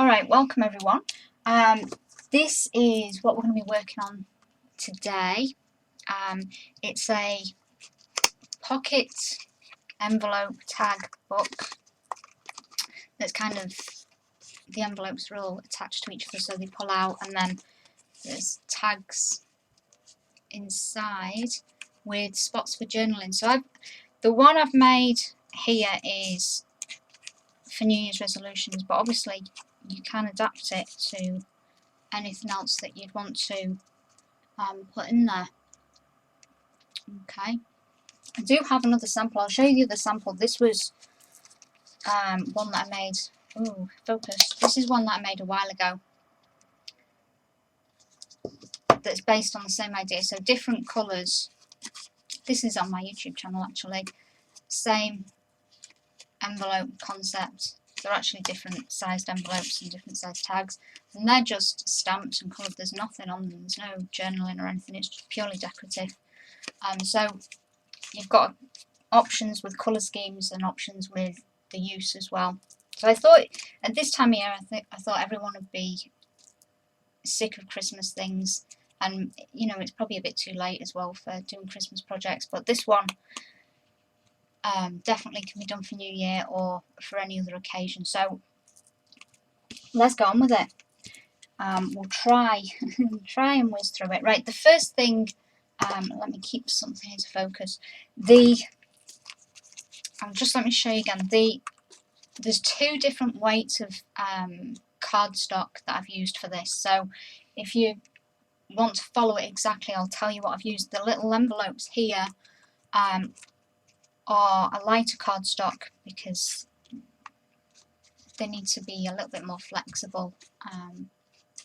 Alright, welcome everyone. This is what we're going to be working on today. It's a pocket envelope tag book that's kind of, the envelopes are all attached to each other so they pull out, and then there's tags inside with spots for journaling. So the one I've made here is for New Year's resolutions, but obviously you can adapt it to anything else that you'd want to put in there. Okay, I do have another sample. I'll show you the other sample. This was one that I made. Ooh, focus. This is one that I made a while ago. That's based on the same idea. So different colours. This is on my YouTube channel actually. Same envelope concept. They're actually different sized envelopes and different sized tags, and they're just stamped and coloured. There's nothing on them, there's no journaling or anything, it's just purely decorative. So you've got options with colour schemes and options with the use as well. So I thought at this time of year, I thought everyone would be sick of Christmas things, and you know, it's probably a bit too late as well for doing Christmas projects, but this one definitely can be done for New Year or for any other occasion. So let's go on with it. We'll try and whiz through it. Right, the first thing, let me keep something here to focus. Let me show you again. There's two different weights of cardstock that I've used for this. So if you want to follow it exactly, I'll tell you what I've used. The little envelopes here are a lighter cardstock because they need to be a little bit more flexible,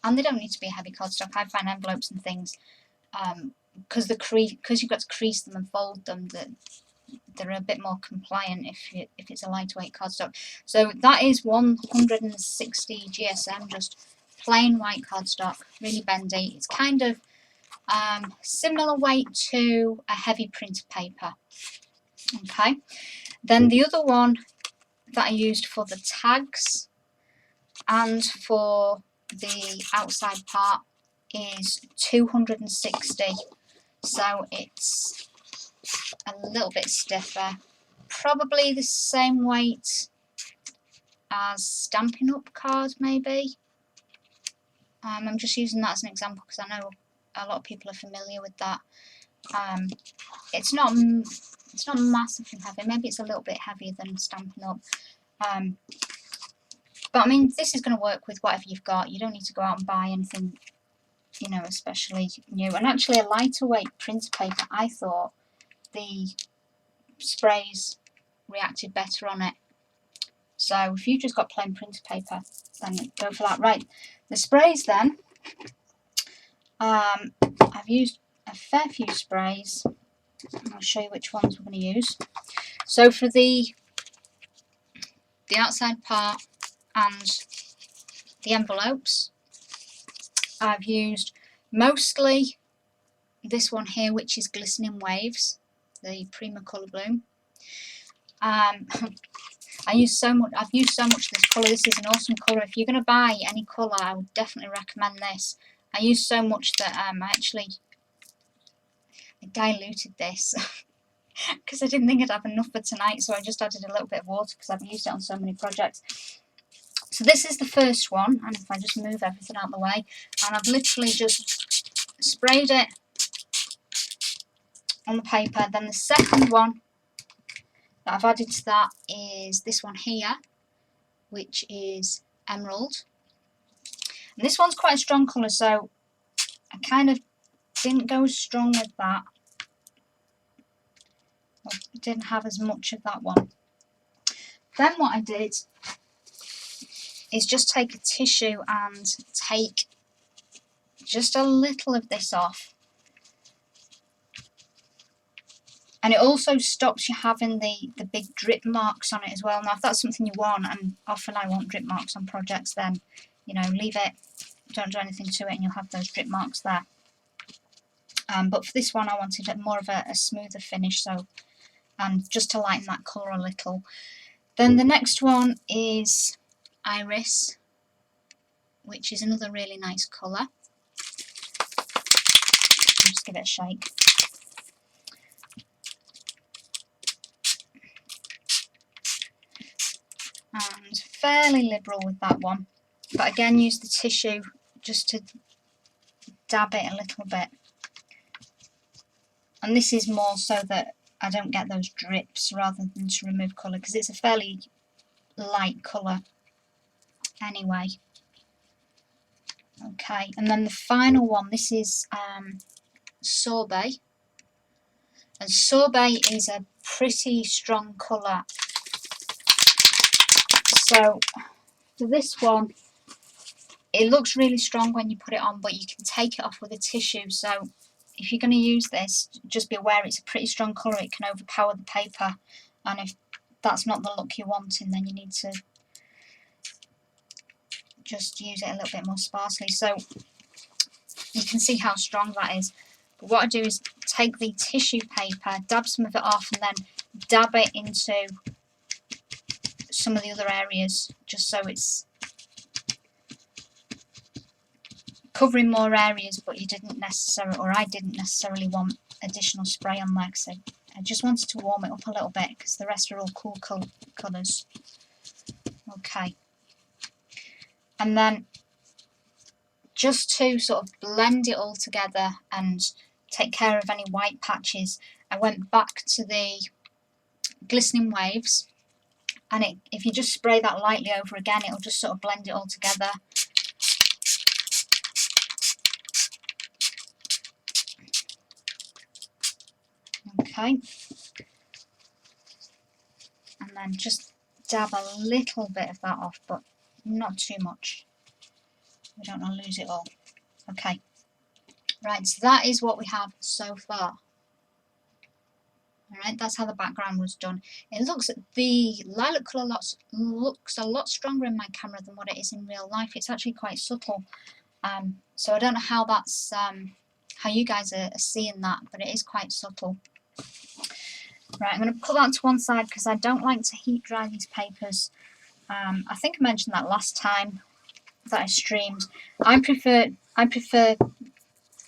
and they don't need to be a heavy cardstock. I find envelopes and things, because you've got to crease them and fold them, that they're a bit more compliant if it's a lightweight cardstock. So that is 160 GSM, just plain white cardstock, really bendy. It's kind of similar weight to a heavy printed paper. Okay, then the other one that I used for the tags and for the outside part is 260, so it's a little bit stiffer, probably the same weight as Stampin' Up card maybe. I'm just using that as an example because I know a lot of people are familiar with that. It's not massively heavy, maybe it's a little bit heavier than Stampin' Up. But I mean, this is going to work with whatever you've got. You don't need to go out and buy anything, you know, especially new. And actually a lighter weight printer paper, I thought the sprays reacted better on it. So if you've just got plain printer paper, then go for that. Right, the sprays then, I've used a fair few sprays. I'll show you which ones we're going to use. So for the outside part and the envelopes, I've used mostly this one here, which is Glistening Waves, the Prima Colour Bloom. I've used so much of this colour. This is an awesome colour. If you're going to buy any colour, I would definitely recommend this. I used so much that I diluted this because I didn't think I'd have enough for tonight, so I just added a little bit of water because I've used it on so many projects. So this is the first one, and if I just move everything out of the way, and I've literally just sprayed it on the paper. Then the second one that I've added to that is this one here, which is Emerald. And this one's quite a strong colour, so I kind of didn't go as strong with that. I didn't have as much of that one. Then what I did is just take a tissue and take just a little of this off. And it also stops you having the big drip marks on it as well. Now if that's something you want, and often I want drip marks on projects, then you know, leave it, don't do anything to it, and you'll have those drip marks there. But for this one I wanted more of a smoother finish, so, and just to lighten that colour a little. Then the next one is Iris, which is another really nice colour. Just give it a shake. And fairly liberal with that one, but again use the tissue just to dab it a little bit. And this is more so that I don't get those drips rather than to remove colour, because it's a fairly light colour anyway. Okay, and then the final one, this is Sorbet. And Sorbet is a pretty strong colour. So for this one, it looks really strong when you put it on, but you can take it off with a tissue. So if you're going to use this, just be aware it's a pretty strong colour. It can overpower the paper, and if that's not the look you're wanting, then you need to just use it a little bit more sparsely. So you can see how strong that is. But what I do is take the tissue paper, dab some of it off, and then dab it into some of the other areas, just so it's covering more areas, but you didn't necessarily, or I didn't necessarily want additional spray on there, because I just wanted to warm it up a little bit, because the rest are all cool colours. Okay. And then just to sort of blend it all together and take care of any white patches, I went back to the Glistening Waves, and if you just spray that lightly over again, it'll just sort of blend it all together. Okay, and then just dab a little bit of that off, but not too much. We don't want to lose it all. Okay, right, so that is what we have so far. Alright, that's how the background was done. It looks, the lilac colour looks a lot stronger in my camera than what it is in real life. It's actually quite subtle. So I don't know how that's, how you guys are seeing that, but it is quite subtle. Right, I'm going to put that to one side because I don't like to heat dry these papers. I think I mentioned that last time that I streamed. I prefer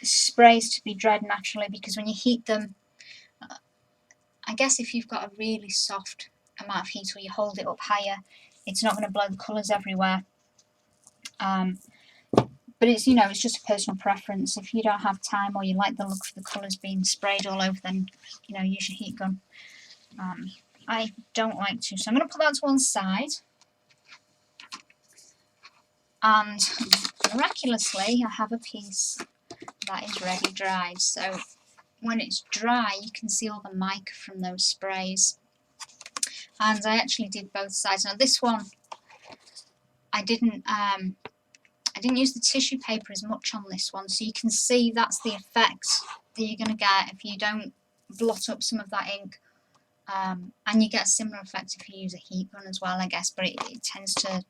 sprays to be dried naturally, because when you heat them, I guess if you've got a really soft amount of heat or you hold it up higher, it's not going to blow the colours everywhere. But it's, you know, it's just a personal preference. If you don't have time or you like the look of the colours being sprayed all over, then, you know, use your heat gun. I don't like to, so I'm going to put that to one side. And miraculously, I have a piece that is ready dried. So when it's dry, you can see all the mica from those sprays. And I actually did both sides. Now this one, I didn't use the tissue paper as much on this one, so you can see that's the effect that you're going to get if you don't blot up some of that ink. And you get a similar effect if you use a heat gun as well, I guess, but it tends to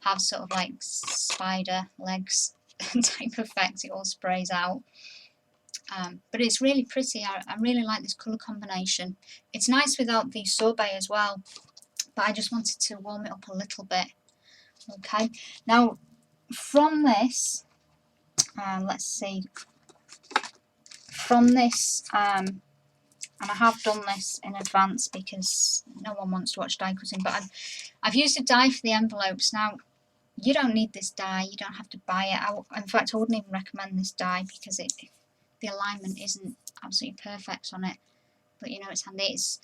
have sort of like spider legs type effect. It all sprays out. But it's really pretty. I really like this colour combination. It's nice without the sorbet as well, but I just wanted to warm it up a little bit. Okay, now from this, let's see, from this, and I have done this in advance because no one wants to watch die cutting, but I've used a die for the envelopes. Now, you don't need this die, you don't have to buy it. In fact, I wouldn't even recommend this die because the alignment isn't absolutely perfect on it, but you know it's handy. It's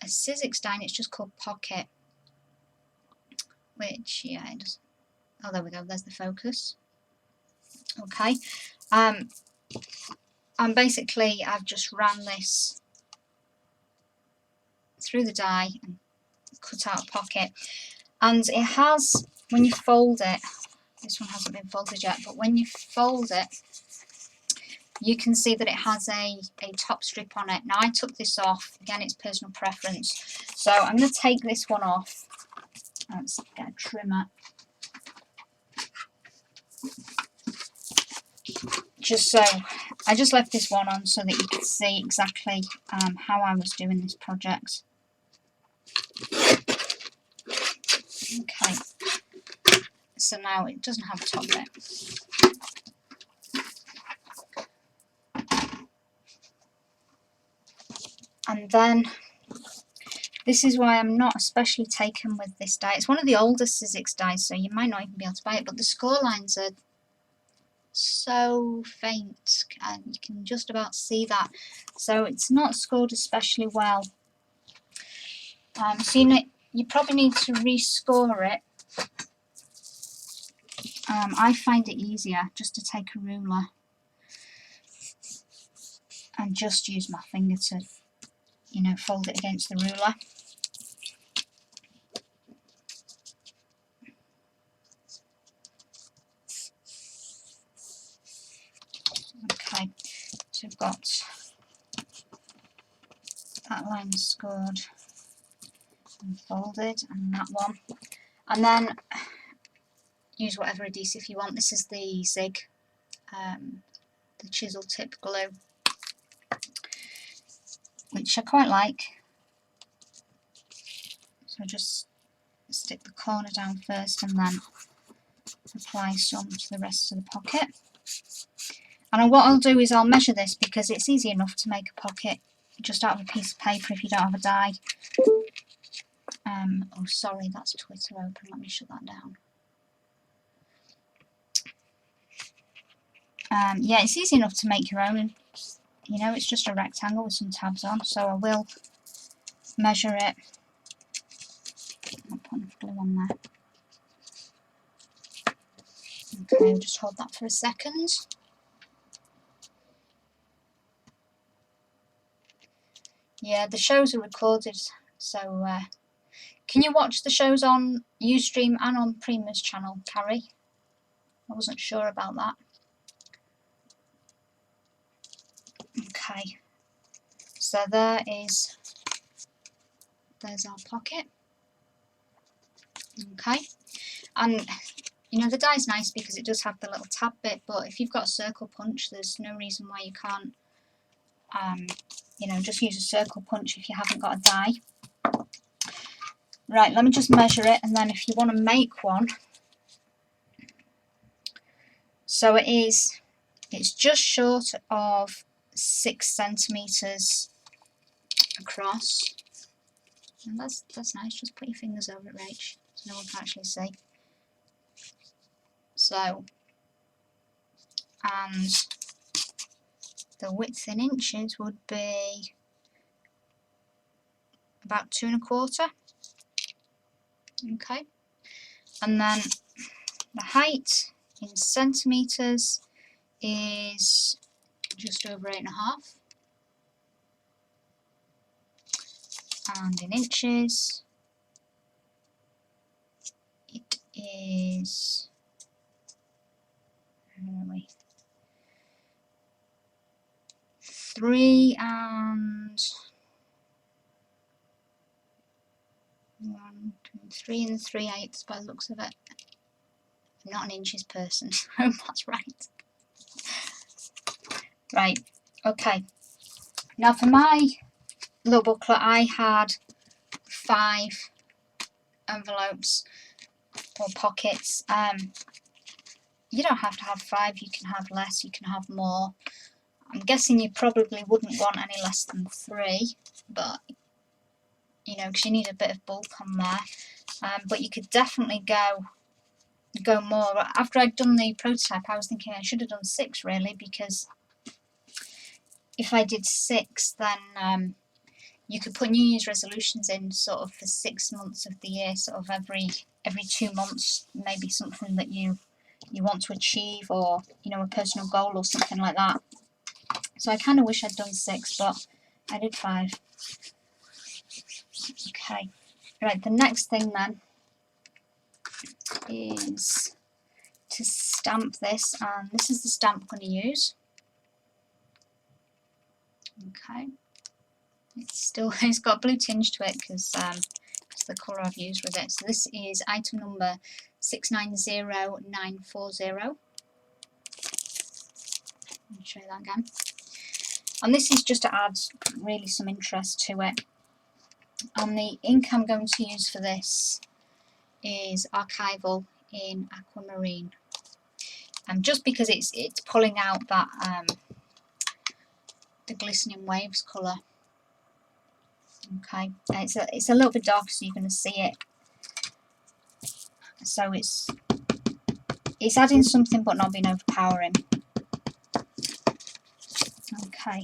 a Sizzix die and it's just called Pocket, which, yeah, it does. Oh, there we go, there's the focus. Okay, and basically I've just ran this through the die and cut out a pocket, and it has, when you fold it, this one hasn't been folded yet, but when you fold it, you can see that it has a top strip on it. Now I took this off, again it's personal preference, so I'm going to take this one off. Let's get a trimmer. Just so, I just left this one on so that you could see exactly how I was doing this project. Okay, so So now it doesn't have a top bit. And then this is why I'm not especially taken with this die. It's one of the older Sizzix dies, so you might not even be able to buy it, but the score lines are so faint and you can just about see that. So it's not scored especially well. So you probably need to rescore it. I find it easier just to take a ruler and just use my finger to, fold it against the ruler. Okay, so I've got that line scored and folded, and that one. And then use whatever adhesive you want. This is the Zig, the chisel tip glue, which I quite like. So just stick the corner down first and then apply some to the rest of the pocket. And what I'll do is I'll measure this because it's easy enough to make a pocket just out of a piece of paper if you don't have a die. Oh sorry, that's Twitter open, let me shut that down. Yeah, it's easy enough to make your own, and it's just a rectangle with some tabs on, so I will measure it. I'll put enough glue on there. Okay, we'll just hold that for a second. Yeah, the shows are recorded, so can you watch the shows on Ustream and on Prima's channel, Carrie? I wasn't sure about that. Okay, so there's our pocket. Okay, and the die's nice because it does have the little tab bit, but if you've got a circle punch, there's no reason why you can't just use a circle punch if you haven't got a die. Right, let me just measure it, and then if you want to make one, so it's just short of 6 centimeters across, and that's nice. Just put your fingers over it, Rach, so no one can actually see. So, and the width in inches would be about 2 1/4. Okay, and then the height in centimeters is just over 8.5, and in inches it is, where are we? 3 3/8 by the looks of it. I'm not an inches person, I hope that's right. Right, okay. Now for my little booklet, I had 5 envelopes or pockets. You don't have to have 5, you can have less, you can have more. I'm guessing you probably wouldn't want any less than 3, but because you need a bit of bulk on there. But you could definitely go more. After I'd done the prototype, I was thinking I should have done 6 really, because if I did 6, then you could put New Year's resolutions in sort of for 6 months of the year, sort of every 2 months, maybe something that you want to achieve, or a personal goal or something like that. So I kind of wish I'd done 6, but I did 5. Okay, right, the next thing then is to stamp this, and this is the stamp I'm going to use. Okay, it's got a blue tinge to it because it's the colour I've used with it. So this is item number 690940. Let me show you that again. And this is just to add really some interest to it. And the ink I'm going to use for this is archival in aquamarine. Just because it's pulling out that the glistening waves colour. Okay, it's a little bit darker, so you're going to see it. So it's adding something but not being overpowering. Okay,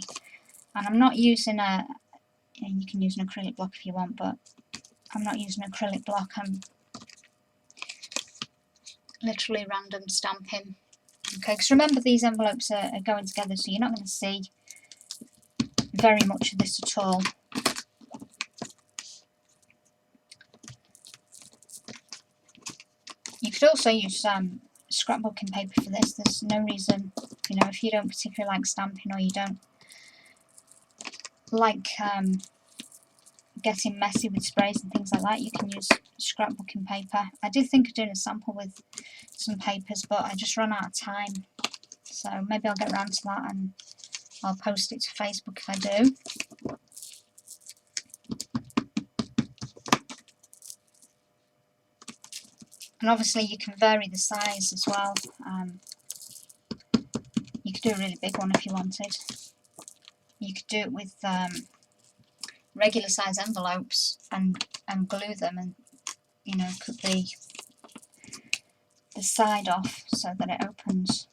and I'm not using you can use an acrylic block if you want, but I'm not using an acrylic block. I'm literally random stamping. Okay, because remember these envelopes are going together, so you're not going to see very much of this at all. You could also use scrapbooking paper for this. There's no reason, you know, if you don't particularly like stamping or you don't like getting messy with sprays and things like that, you can use scrapbooking paper. I did think of doing a sample with some papers, but I just ran out of time. So maybe I'll get around to that and I'll post it to Facebook if I do. And obviously you can vary the size as well. You could do a really big one if you wanted. You could do it with regular size envelopes and glue them, and you know, cut the side off so that it opens.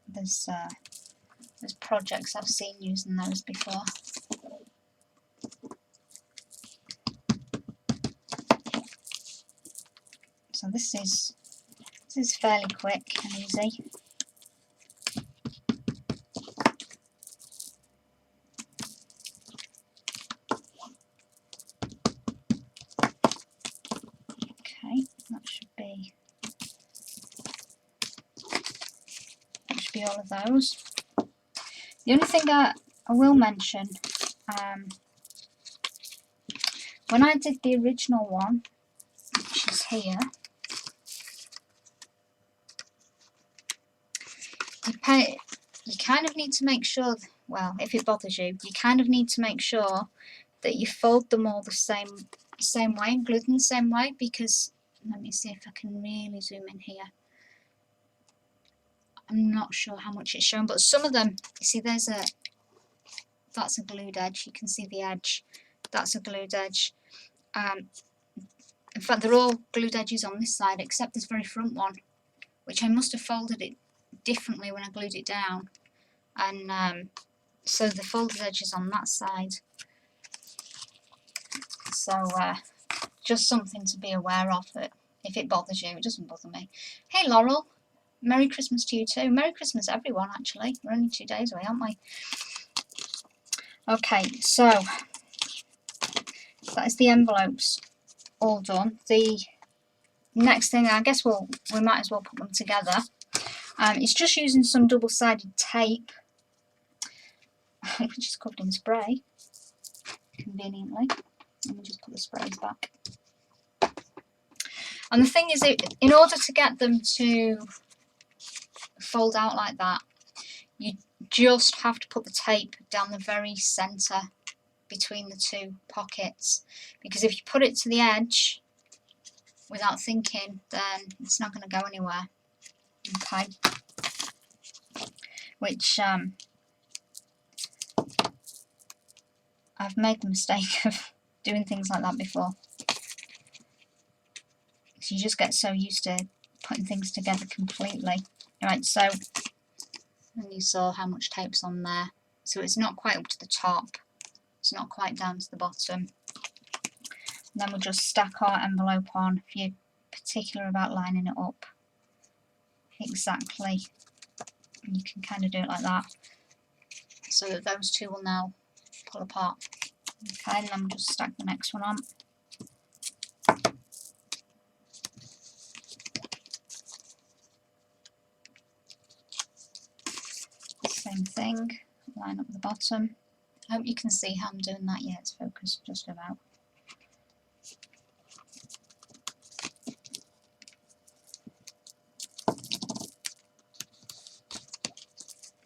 There's projects I've seen using those before. So this is fairly quick and easy. Okay, that should be all of those. The only thing I will mention, when I did the original one, which is here, you kind of need to make sure, well, if it bothers you, you kind of need to make sure that you fold them all the same way and glue them the same way, because, let me see if I can really zoom in here. I'm not sure how much it's showing, but some of them, you see that's a glued edge, you can see the edge, that's a glued edge. In fact, they're all glued edges on this side except this very front one, which I must have folded it differently when I glued it down, and so the folded edges on that side. So just something to be aware of, that if it bothers you. It doesn't bother me. Hey Laurel, Merry Christmas to you too. Merry Christmas everyone, actually. We're only 2 days away, aren't we? Okay, so that is the envelopes all done. The next thing, I guess we might as well put them together. It's just using some double-sided tape, which is covered in spray, conveniently. Let me just put the sprays back. And the thing is, in order to get them to fold out like that, you just have to put the tape down the very centre between the two pockets, because if you put it to the edge without thinking, then it's not going to go anywhere. Okay, which I've made the mistake of doing things like that before. So you just get so used to putting things together completely. Right, so, and you saw how much tape's on there. So it's not quite up to the top. It's not quite down to the bottom. And then we'll just stack our envelope on, if you're particular about lining it up exactly. And you can kind of do it like that, so that those two will now pull apart. Okay, and then we'll just stack the next one on. Same thing, line up the bottom. I hope you can see how I'm doing that. Yeah, it's focused just about.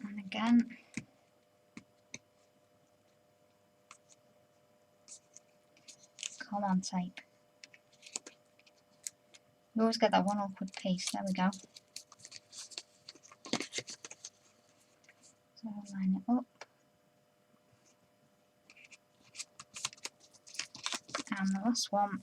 And again. Come on, tape. You always get that one awkward piece. There we go. So I'll line it up. And the last one.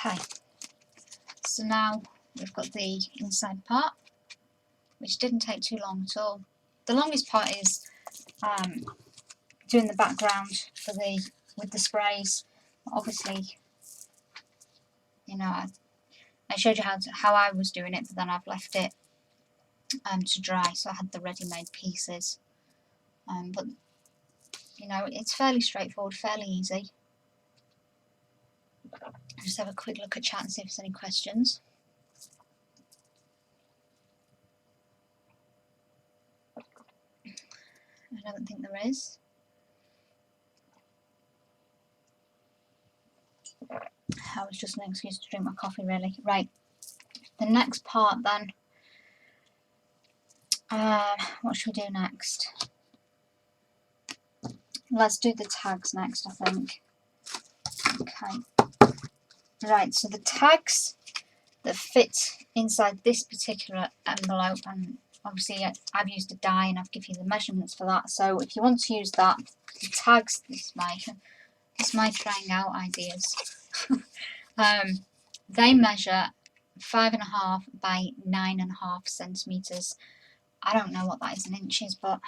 Okay, so now we've got the inside part, which didn't take too long at all. The longest part is doing the background for with the sprays. Obviously, you know, I showed you how I was doing it, but then I've left it to dry, so I had the ready-made pieces. But you know, it's fairly straightforward, fairly easy. I'll just have a quick look at chat and see if there's any questions. I don't think there is. That was just an excuse to drink my coffee, really. Right, the next part then. What should we do next? Let's do the tags next, I think. Okay. Right, so the tags that fit inside this particular envelope, and obviously I've used a die and I've given you the measurements for that, so if you want to use that, the tags, this is my trying out ideas. They measure 5.5 by 9.5 centimetres. I don't know what that is in inches, but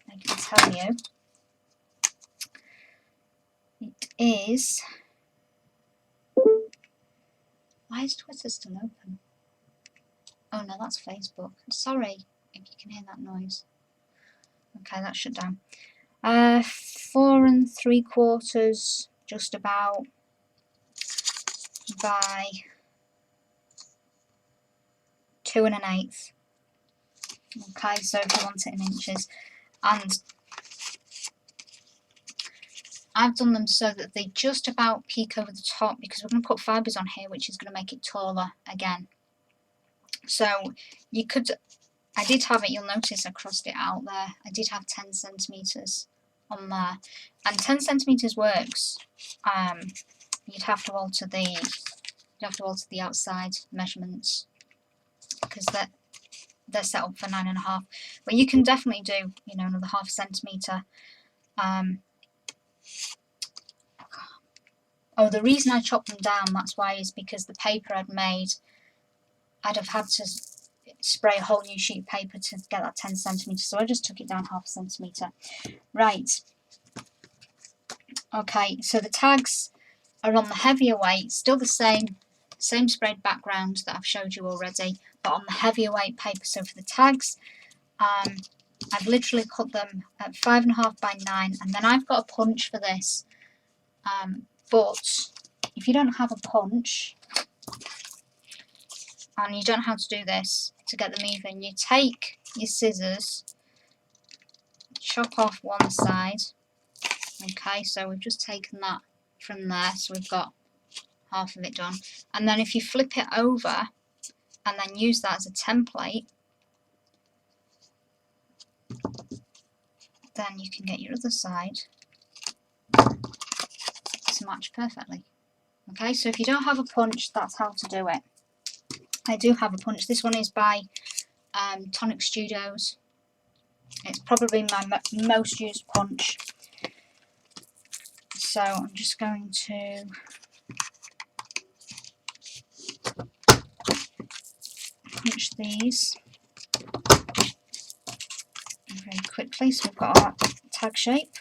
I can tell you it is. Why is Twitter still open? Oh no, that's Facebook. Sorry if you can hear that noise. Okay, that's shut down. 4 3/4, just about, by 2 1/8. Okay, so if you want it in inches, and I've done them so that they just about peek over the top, because we're going to put fibres on here, which is going to make it taller again. So you could, I did have it, you'll notice I crossed it out there, I did have 10 centimetres on there, and 10 centimetres works. You'd have to alter the outside measurements, because they're set up for 9.5, but you can definitely do, you know, another 0.5 centimetre. Oh, the reason I chopped them down, that's why, is because the paper I'd made, I'd have had to spray a whole new sheet of paper to get that 10 centimetres, so I just took it down 0.5 centimetre. Right. Okay, so the tags are on the heavier weight, still the same sprayed background that I've showed you already, but on the heavier weight paper. So for the tags, I've literally cut them at 5.5 by 9, and then I've got a punch for this. But if you don't have a punch, and you don't know how to do this to get them even, you take your scissors, chop off one side. Okay, so we've just taken that from there, so we've got half of it done. And then if you flip it over and then use that as a template, then you can get your other side to match perfectly. Okay, so if you don't have a punch, that's how to do it. I do have a punch. This one is by Tonic Studios. It's probably my most used punch. So I'm just going to punch these very quickly, so we've got our tag shape.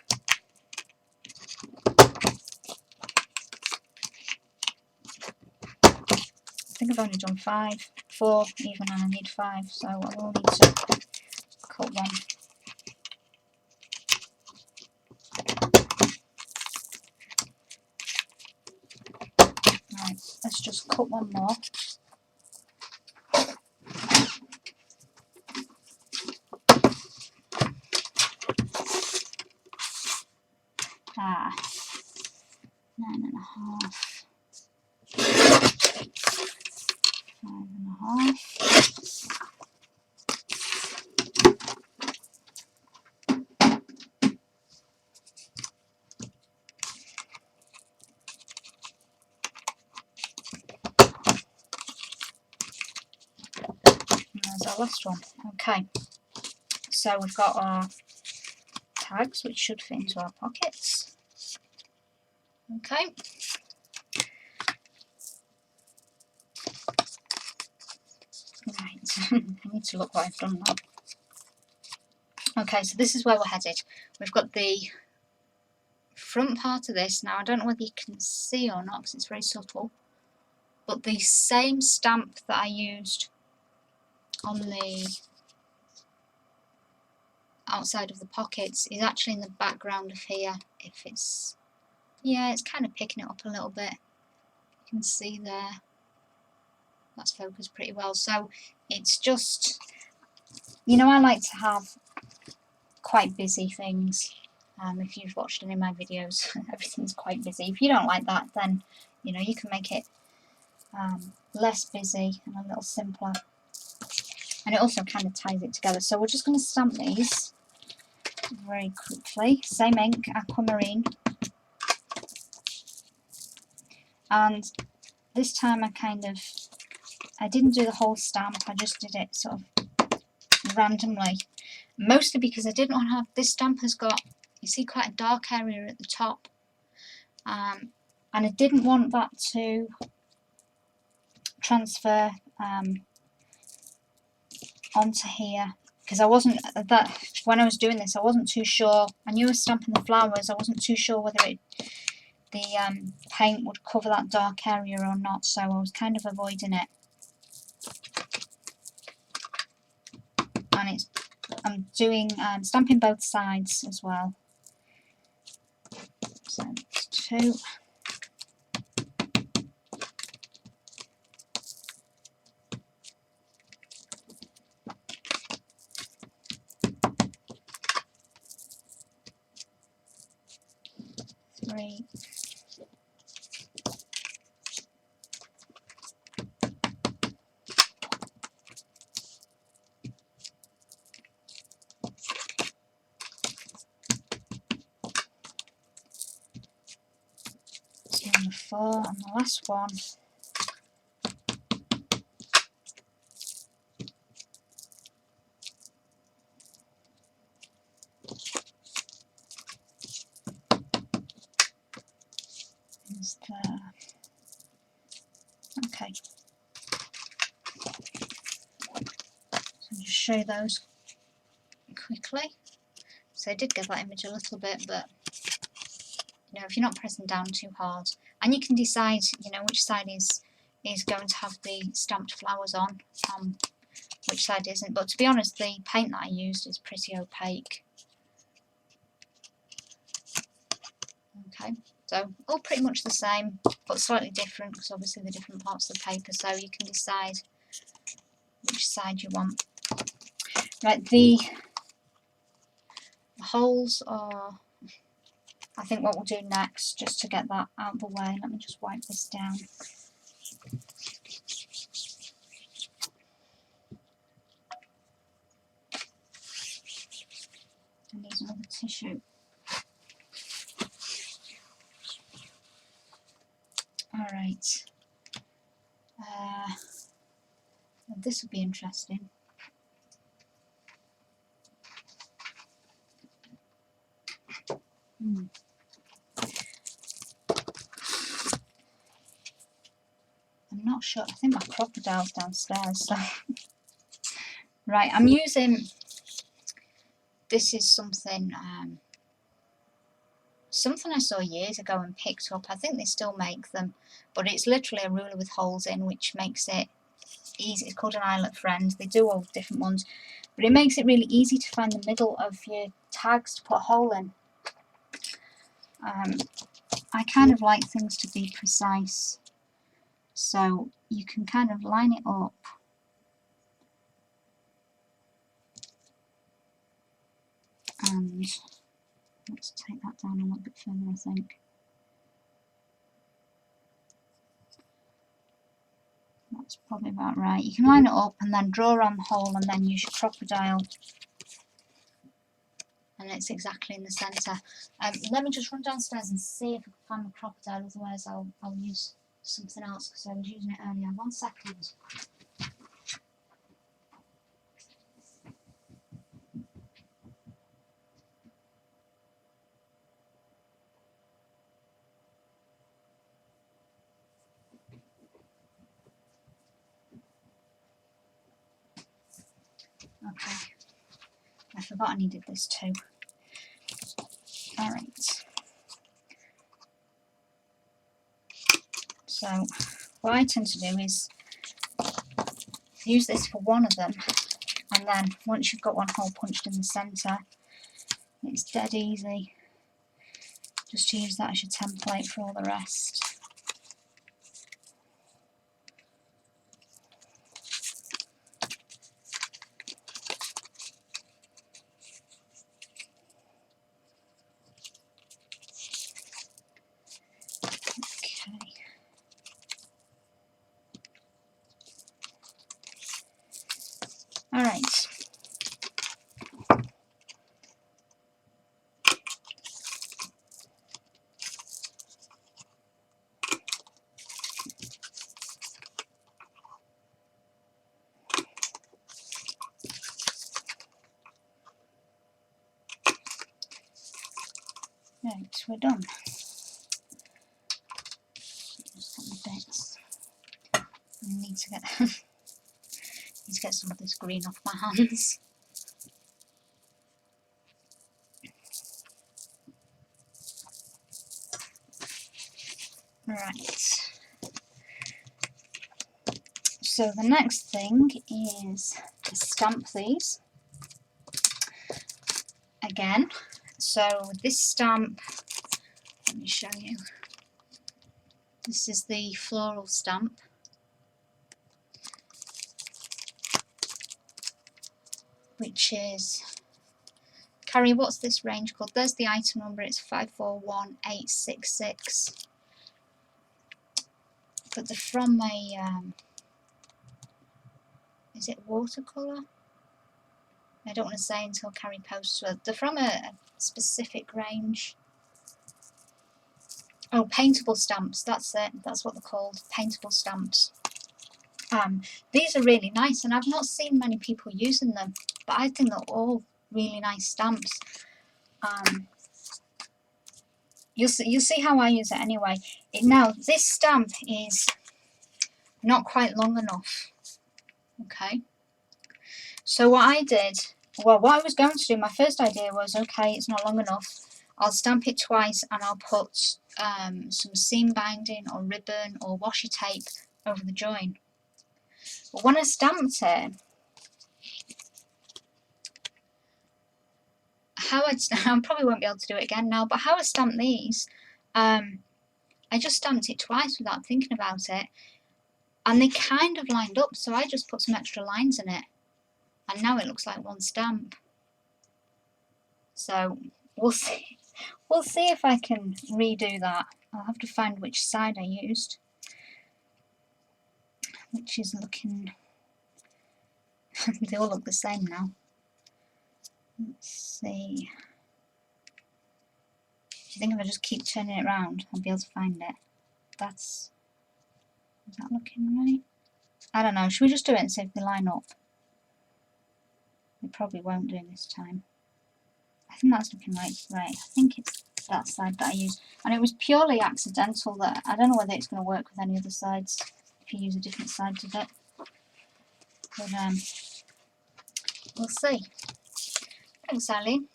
I think I've only done 4 even, and I need 5, so I will need to cut one. Right, let's just cut one more. Ah, 9.5. is our last one. Okay, so we've got our tags, which should fit into our pockets. Okay. Right, I need to look what I've done now. Okay, so this is where we're headed. We've got the front part of this. Now, I don't know whether you can see or not because it's very subtle, but the same stamp that I used on the outside of the pockets is actually in the background of here. If it's, yeah, it's kind of picking it up a little bit. You can see there. That's focused pretty well. So it's just, you know, I like to have quite busy things. If you've watched any of my videos, everything's quite busy. If you don't like that, then, you know, you can make it less busy and a little simpler. And it also kind of ties it together. So we're just going to stamp these very quickly. Same ink, aquamarine. And this time I didn't do the whole stamp, I just did it sort of randomly. Mostly because I didn't want to have, this stamp has got, you see, quite a dark area at the top. And I didn't want that to transfer onto here, because I wasn't, when I was doing this, I wasn't too sure. I knew I was stamping the flowers, I wasn't too sure whether the paint would cover that dark area or not, so I was kind of avoiding it. And I'm doing stamping both sides as well. So it's 2. Three. 4, and the last one is there. Okay, so just show those quickly. So I did give that image a little bit, but you know, if you're not pressing down too hard, and you can decide, you know, which side is going to have the stamped flowers on, which side isn't. But to be honest, the paint that I used is pretty opaque. Okay, so all pretty much the same, but slightly different because obviously the different parts of the paper, so you can decide which side you want. Right, the holes are, I think, what we'll do next, just to get that out of the way. Let me just wipe this down. And use another tissue. Alright. This will be interesting. I'm not sure. I think my crocodile's downstairs. So. Right, I'm using, this is something something I saw years ago and picked up. I think they still make them, but it's literally a ruler with holes in, which makes it easy. It's called an eyelet friend. They do all different ones, but it makes it really easy to find the middle of your tags to put a hole in. I kind of like things to be precise, so you can kind of line it up and let's take that down a little bit further, I think. That's probably about right. You can line it up and then draw on the hole and then use your crocodile, and it's exactly in the centre. Let me just run downstairs and see if I can find the crocodile, otherwise I'll use something else because I was using it earlier. 1 second. Okay, I forgot I needed this too. Alright. So what I tend to do is use this for one of them, and then once you've got one hole punched in the centre, it's dead easy just to use that as your template for all the rest. Okay. Alright. Right, we're done. Just got my bits. I need to get some of this green off my hands. Right. So the next thing is to stamp these again. So this stamp, let me show you. This is the floral stamp. Which is, Carrie, what's this range called? There's the item number, it's 541866. But they're from a, is it watercolour? I don't want to say until Carrie posts. Well, they're from a specific range. Oh, paintable stamps, that's it. That's what they're called, paintable stamps. These are really nice, and I've not seen many people using them, but I think they're all really nice stamps. You'll see how I use it anyway. Now, this stamp is not quite long enough. Okay. So what I did, well, what I was going to do, my first idea was, okay, it's not long enough. I'll stamp it twice, and I'll put some seam binding or ribbon or washi tape over the join. But when I stamped it, I probably won't be able to do it again now, but how I stamped these, I just stamped it twice without thinking about it, and they kind of lined up, so I just put some extra lines in it, and now it looks like one stamp. So we'll see. We'll see if I can redo that. I'll have to find which side I used, which is looking. They all look the same now. Let's see. Do you think if I just keep turning it around, I'll be able to find it? Is that looking right? I don't know. Should we just do it and see if they line up? They probably won't do this time. I think that's looking right. I think it's that side that I used. And it was purely accidental that I don't know whether it's going to work with any other sides if you use a different side to it. But we'll see. Thanks, Eileen.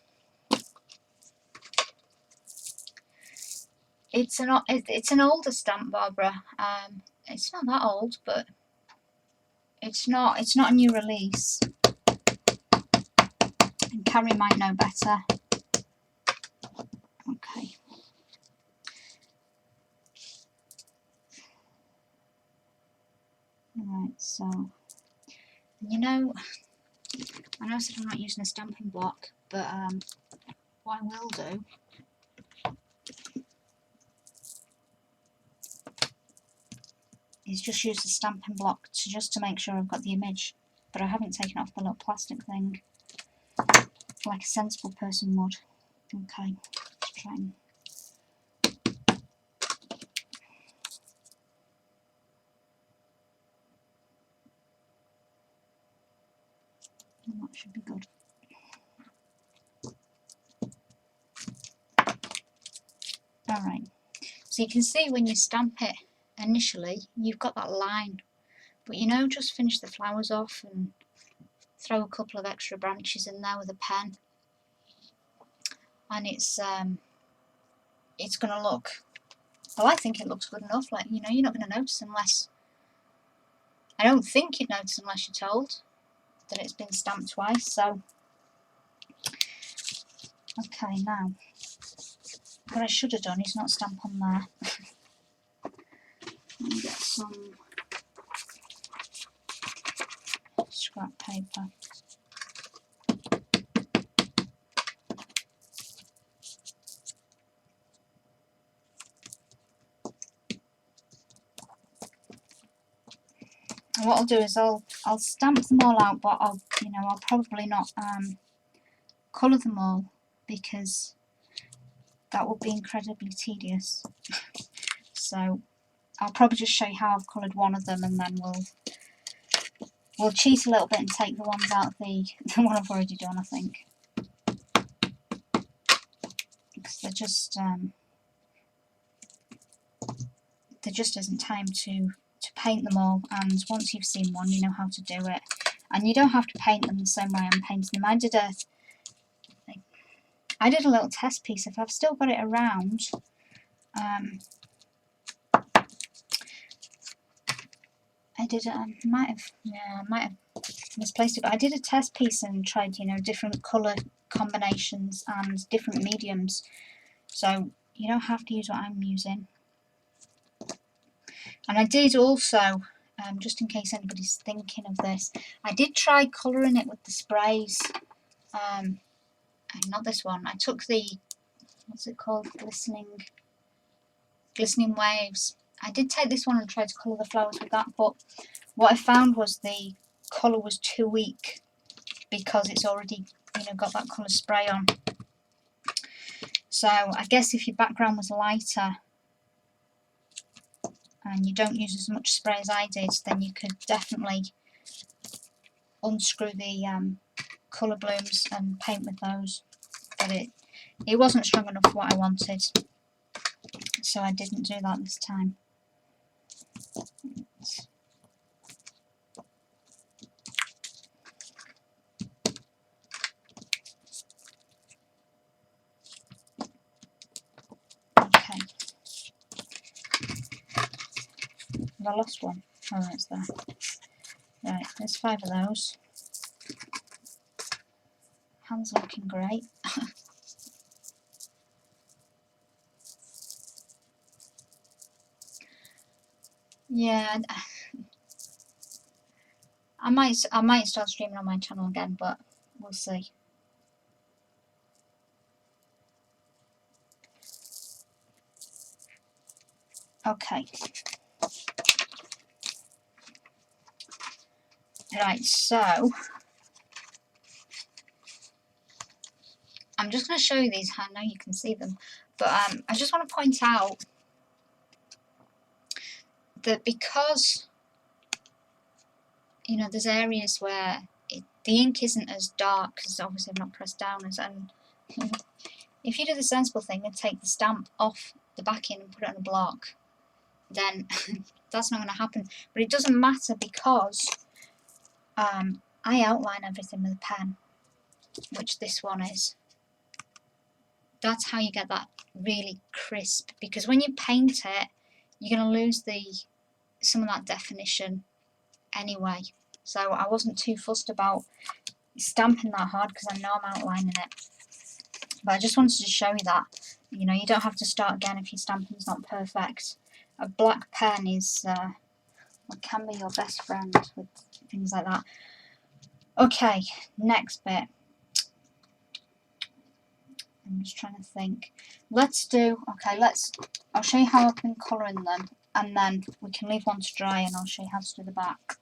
It's an older stamp, Barbara. It's not that old, but it's not a new release. And Carrie might know better. Okay. Alright, so you know, I know I said I'm not using a stamping block, but what I will do is just use the stamping block just to make sure I've got the image, but I haven't taken off the little plastic thing like a sensible person would. Okay, let's try and that should be good. Alright, so you can see when you stamp it initially, you've got that line, but you know, just finish the flowers off and throw a couple of extra branches in there with a pen, and it's going to look, well, I think it looks good enough. Like, you know, you're not going to notice unless, I don't think you'd notice unless you're told that it's been stamped twice. So, okay, now, what I should have done is not stamp on there. Let me get some scrap paper. And what I'll do is I'll stamp them all out, but I'll probably not colour them all, because that would be incredibly tedious. So I'll probably just show you how I've coloured one of them, and then we'll cheat a little bit and take the ones out of the one I've already done, I think, because there just isn't time to paint them all, and once you've seen one, you know how to do it, and you don't have to paint them the same way I'm painting them. I did a little test piece. If I've still got it around, I might have misplaced it, but I did a test piece and tried, you know, different colour combinations and different mediums, so you don't have to use what I'm using. And I did also, just in case anybody's thinking of this, I did try colouring it with the sprays. Not this one. I took the, what's it called, glistening waves. I did take this one and try to colour the flowers with that, but what I found was the colour was too weak because it's already, you know, got that colour spray on. So I guess if your background was lighter and you don't use as much spray as I did, then you could definitely unscrew the colour blooms and paint with those. But it wasn't strong enough for what I wanted, so I didn't do that this time. Okay. Have I lost one? Oh, it's there. Right, there's 5 of those. Hands looking great. Yeah, I might start streaming on my channel again, but we'll see. Okay. Right, so I'm just going to show you these. I know you can see them, but I just want to point out that because, you know, there's areas where the ink isn't as dark, because obviously I've not pressed down as, and if you do the sensible thing and take the stamp off the backing and put it on a block, then that's not going to happen. But it doesn't matter, because I outline everything with a pen, which this one is. That's how you get that really crisp, because when you paint it, you're going to lose some of that definition anyway. So I wasn't too fussed about stamping that hard, because I know I'm outlining it. But I just wanted to show you that, you know, you don't have to start again if your stamping's not perfect. A black pen is can be your best friend with things like that. Okay, next bit. I'm just trying to think. I'll show you how I've been colouring them, and then we can leave one to dry and I'll show you how to do the back.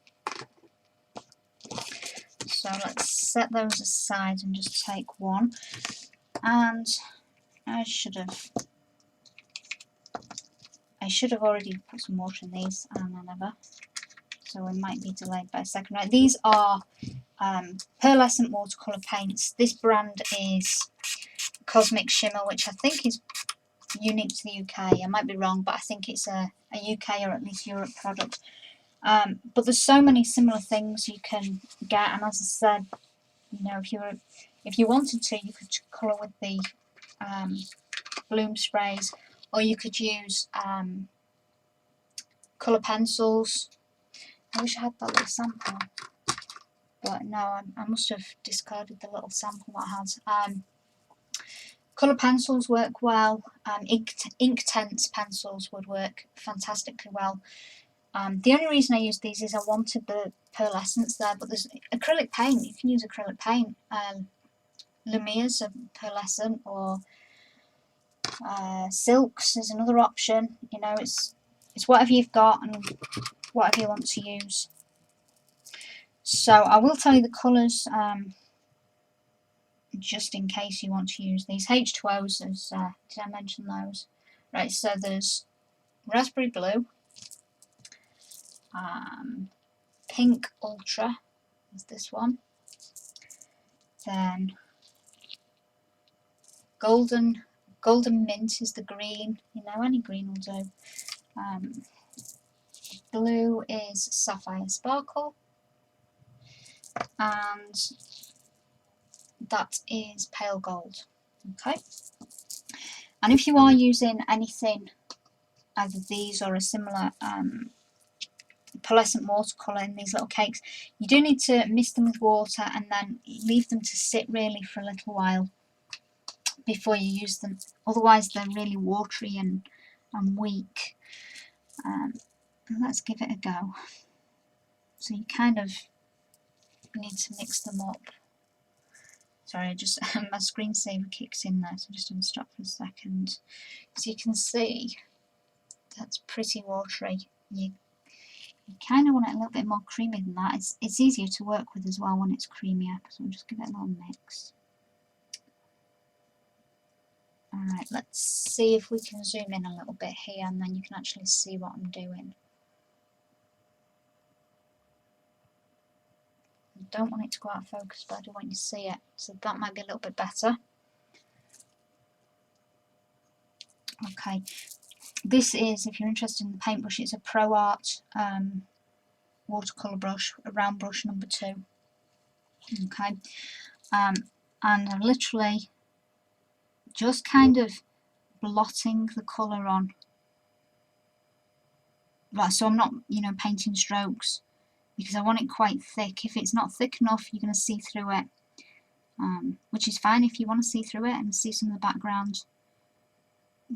So let's set those aside and just take one. And I should have already put some water in these, and I never. So we might be delayed by a second. Right, these are pearlescent watercolour paints. This brand is Cosmic Shimmer, which I think is unique to the UK. I might be wrong, but I think it's a UK or at least Europe product. But there's so many similar things you can get, and as I said, you know, if you wanted to, you could colour with the bloom sprays, or you could use colour pencils. I wish I had that little sample, but no, I must have discarded the little sample that I had. Colour pencils work well. Inktense pencils would work fantastically well. The only reason I used these is I wanted the pearlescence there, but there's acrylic paint. You can use acrylic paint. Lumiere's are pearlescent, or silks is another option. You know, it's whatever you've got and whatever you want to use. So I will tell you the colours, just in case you want to use these. H2Os, did I mention those? Right, so there's raspberry blue, pink ultra is this one, then golden mint is the green, you know, any green will do. Blue is sapphire sparkle, and that is pale gold. Okay, and if you are using anything, either these or a similar pearlescent watercolour in these little cakes, you do need to mist them with water and then leave them to sit really for a little while before you use them, otherwise they're really watery and weak. Let's give it a go. So you kind of need to mix them up. Sorry, just my screensaver kicks in there, so just going to stop for a second. So you can see that's pretty watery. You kind of want it a little bit more creamy than that. It's easier to work with as well when it's creamier, so we'll just give it a little mix. Alright, let's see if we can zoom in a little bit here, and then you can actually see what I'm doing. I don't want it to go out of focus, but I do want you to see it, so that might be a little bit better. Okay, this is, if you're interested in the paintbrush, it's a Pro Art watercolour brush, a round brush number 2. Okay, and I'm literally just kind of blotting the colour on. Right, so I'm not, you know, painting strokes, because I want it quite thick. If it's not thick enough, you're going to see through it, which is fine if you want to see through it and see some of the background,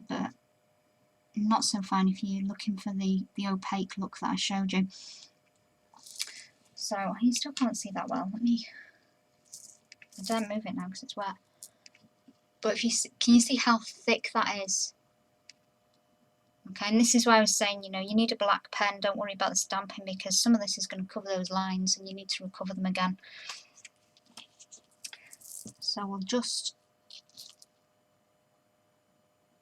but not so fine if you're looking for the opaque look that I showed you. So you still can't see that well. I don't move it now because it's wet. But if you can you see how thick that is? Okay, and this is why I was saying, you know, you need a black pen. Don't worry about the stamping, because some of this is going to cover those lines and you need to recover them again. So we'll just,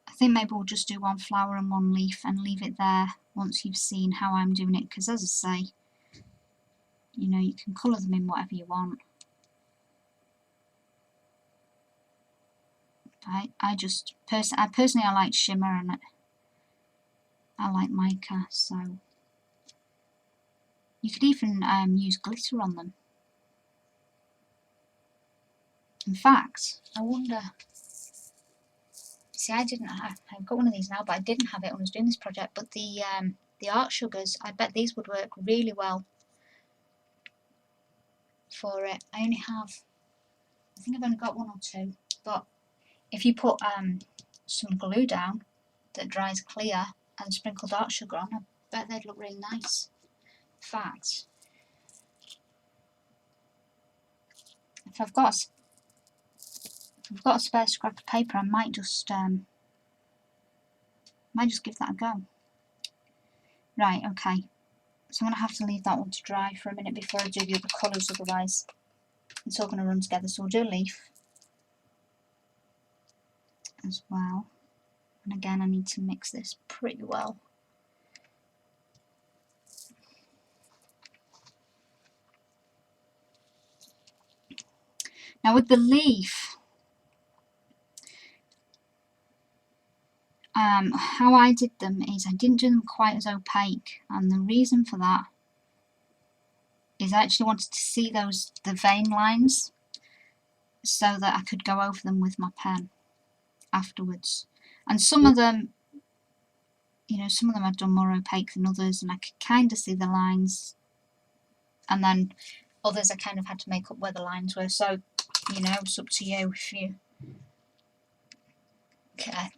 I think maybe we'll just do one flower and one leaf and leave it there once you've seen how I'm doing it, because as I say, you know, you can colour them in whatever you want. I personally like shimmer, and I like mica, so you could even use glitter on them. In fact, I wonder, see, I've got one of these now, but I didn't have it when I was doing this project, but the art sugars, I bet these would work really well for it. I think I've only got 1 or 2, but if you put some glue down that dries clear and sprinkle dark sugar on, I bet they'd look really nice. In fact, if I've got a spare scrap of paper, I might just give that a go. Right, okay. So I'm going to have to leave that one to dry for a minute before I do the other colours, otherwise it's all going to run together. So we'll do a leaf as well. And again, I need to mix this pretty well. Now with the leaf, how I did them is I didn't do them quite as opaque, and the reason for that is I actually wanted to see the vein lines so that I could go over them with my pen afterwards. And some of them, you know, some of them I'd done more opaque than others, and I could kind of see the lines, and then others I kind of had to make up where the lines were. So, you know, it's up to you if you care. I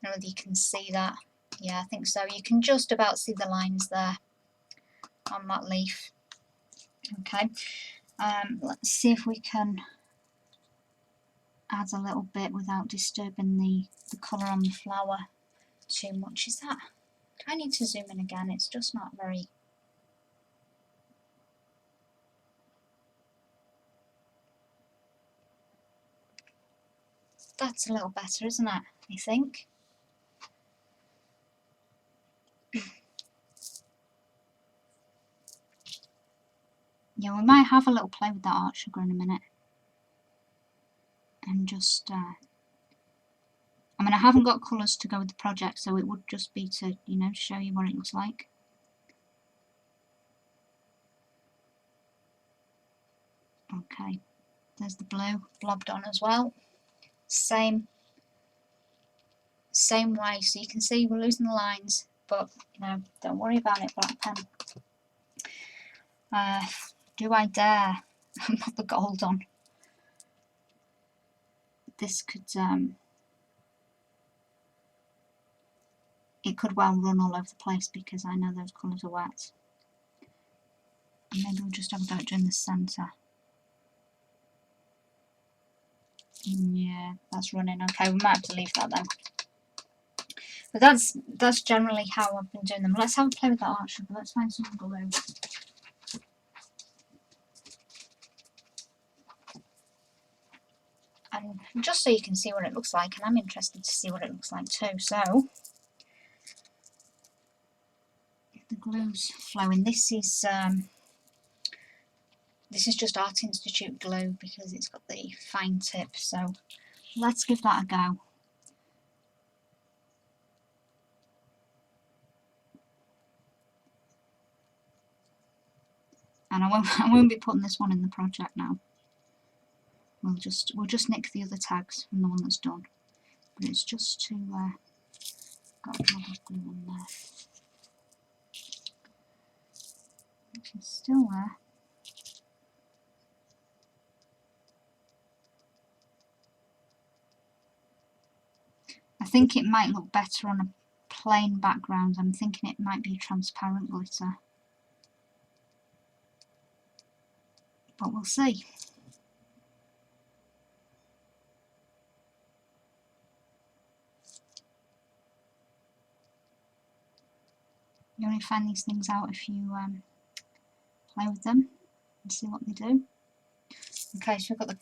don't know whether you can see that. Yeah, I think so. You can just about see the lines there on that leaf. Okay, let's see if we can add a little bit without disturbing the colour on the flower too much. Is that... do I need to zoom in again? It's just not very... that's a little better, isn't it? I think. Yeah, we might have a little play with that art sugar in a minute. And just... I mean, I haven't got colours to go with the project, so it would just be to, you know, show you what it looks like. Okay, there's the blue blobbed on as well. Same way, so you can see we're losing the lines, but, you know, don't worry about it, black pen. Do I dare put the gold on? This could, it could well run all over the place because I know those colours are wet. And maybe we'll just have a go at doing the centre. Yeah, that's running. Okay, we might have to leave that then. But that's generally how I've been doing them. Let's have a play with that art sugar. Let's find some glue. And just so you can see what it looks like, and I'm interested to see what it looks like too. So the glue's flowing. This is just Art Institute glue because it's got the fine tip. So let's give that a go. And I won't be putting this one in the project now. We'll just nick the other tags from the one that's done. But it's just to got a drop of glue on there. Which is still there. I think it might look better on a plain background. I'm thinking it might be transparent glitter. But we'll see. You only find these things out if you play with them and see what they do. Okay, so we've got the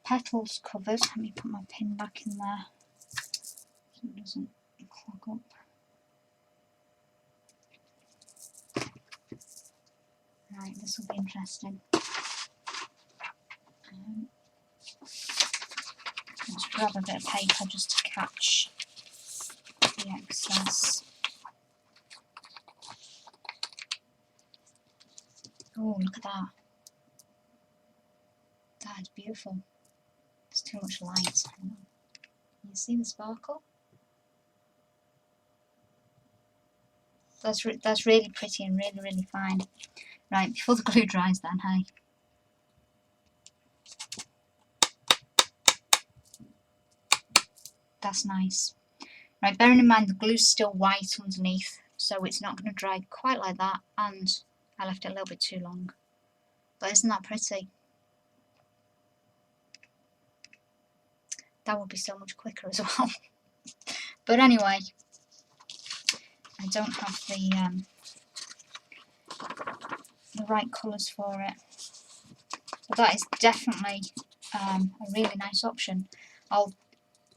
petals covered. Let me put my pin back in there so it doesn't clog up. Right, this will be interesting. Let's grab a bit of paper just to catch the excess. Oh, look at that. That is beautiful. There's too much light. You see the sparkle? That's really pretty and really, really fine. Right, before the glue dries then, hey. That's nice. Right, bearing in mind the glue's still white underneath, so it's not going to dry quite like that, and I left it a little bit too long. But isn't that pretty? That would be so much quicker as well. But anyway, I don't have the right colours for it. But that is definitely a really nice option. I'll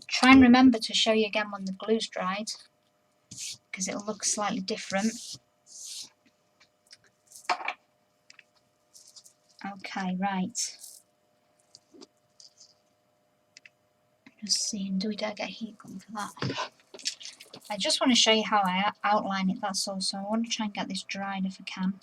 try and remember to show you again when the glue's dried, because it'll look slightly different. Okay, right. Just seeing, do we dare get a heat gun for that? I just want to show you how I outline it, that's all. So I want to try and get this dried if I can.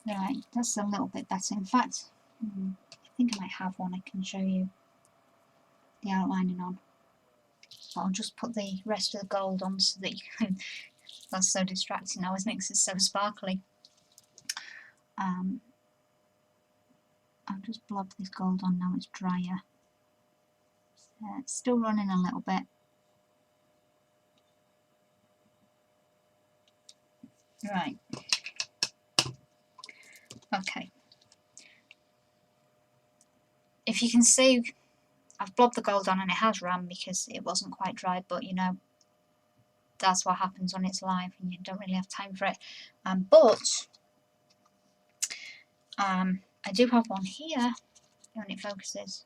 Right, that's a little bit better. In fact, I think I might have one I can show you the outlining on. But I'll just put the rest of the gold on so that you can... That's so distracting now, isn't it? Because it's so sparkly. I'll just blob this gold on now it's drier. It's still running a little bit. Right. Okay. If you can see, I've blobbed the gold on and it has ran because it wasn't quite dried, but you know, that's what happens when it's live and you don't really have time for it. I do have one here when it focuses.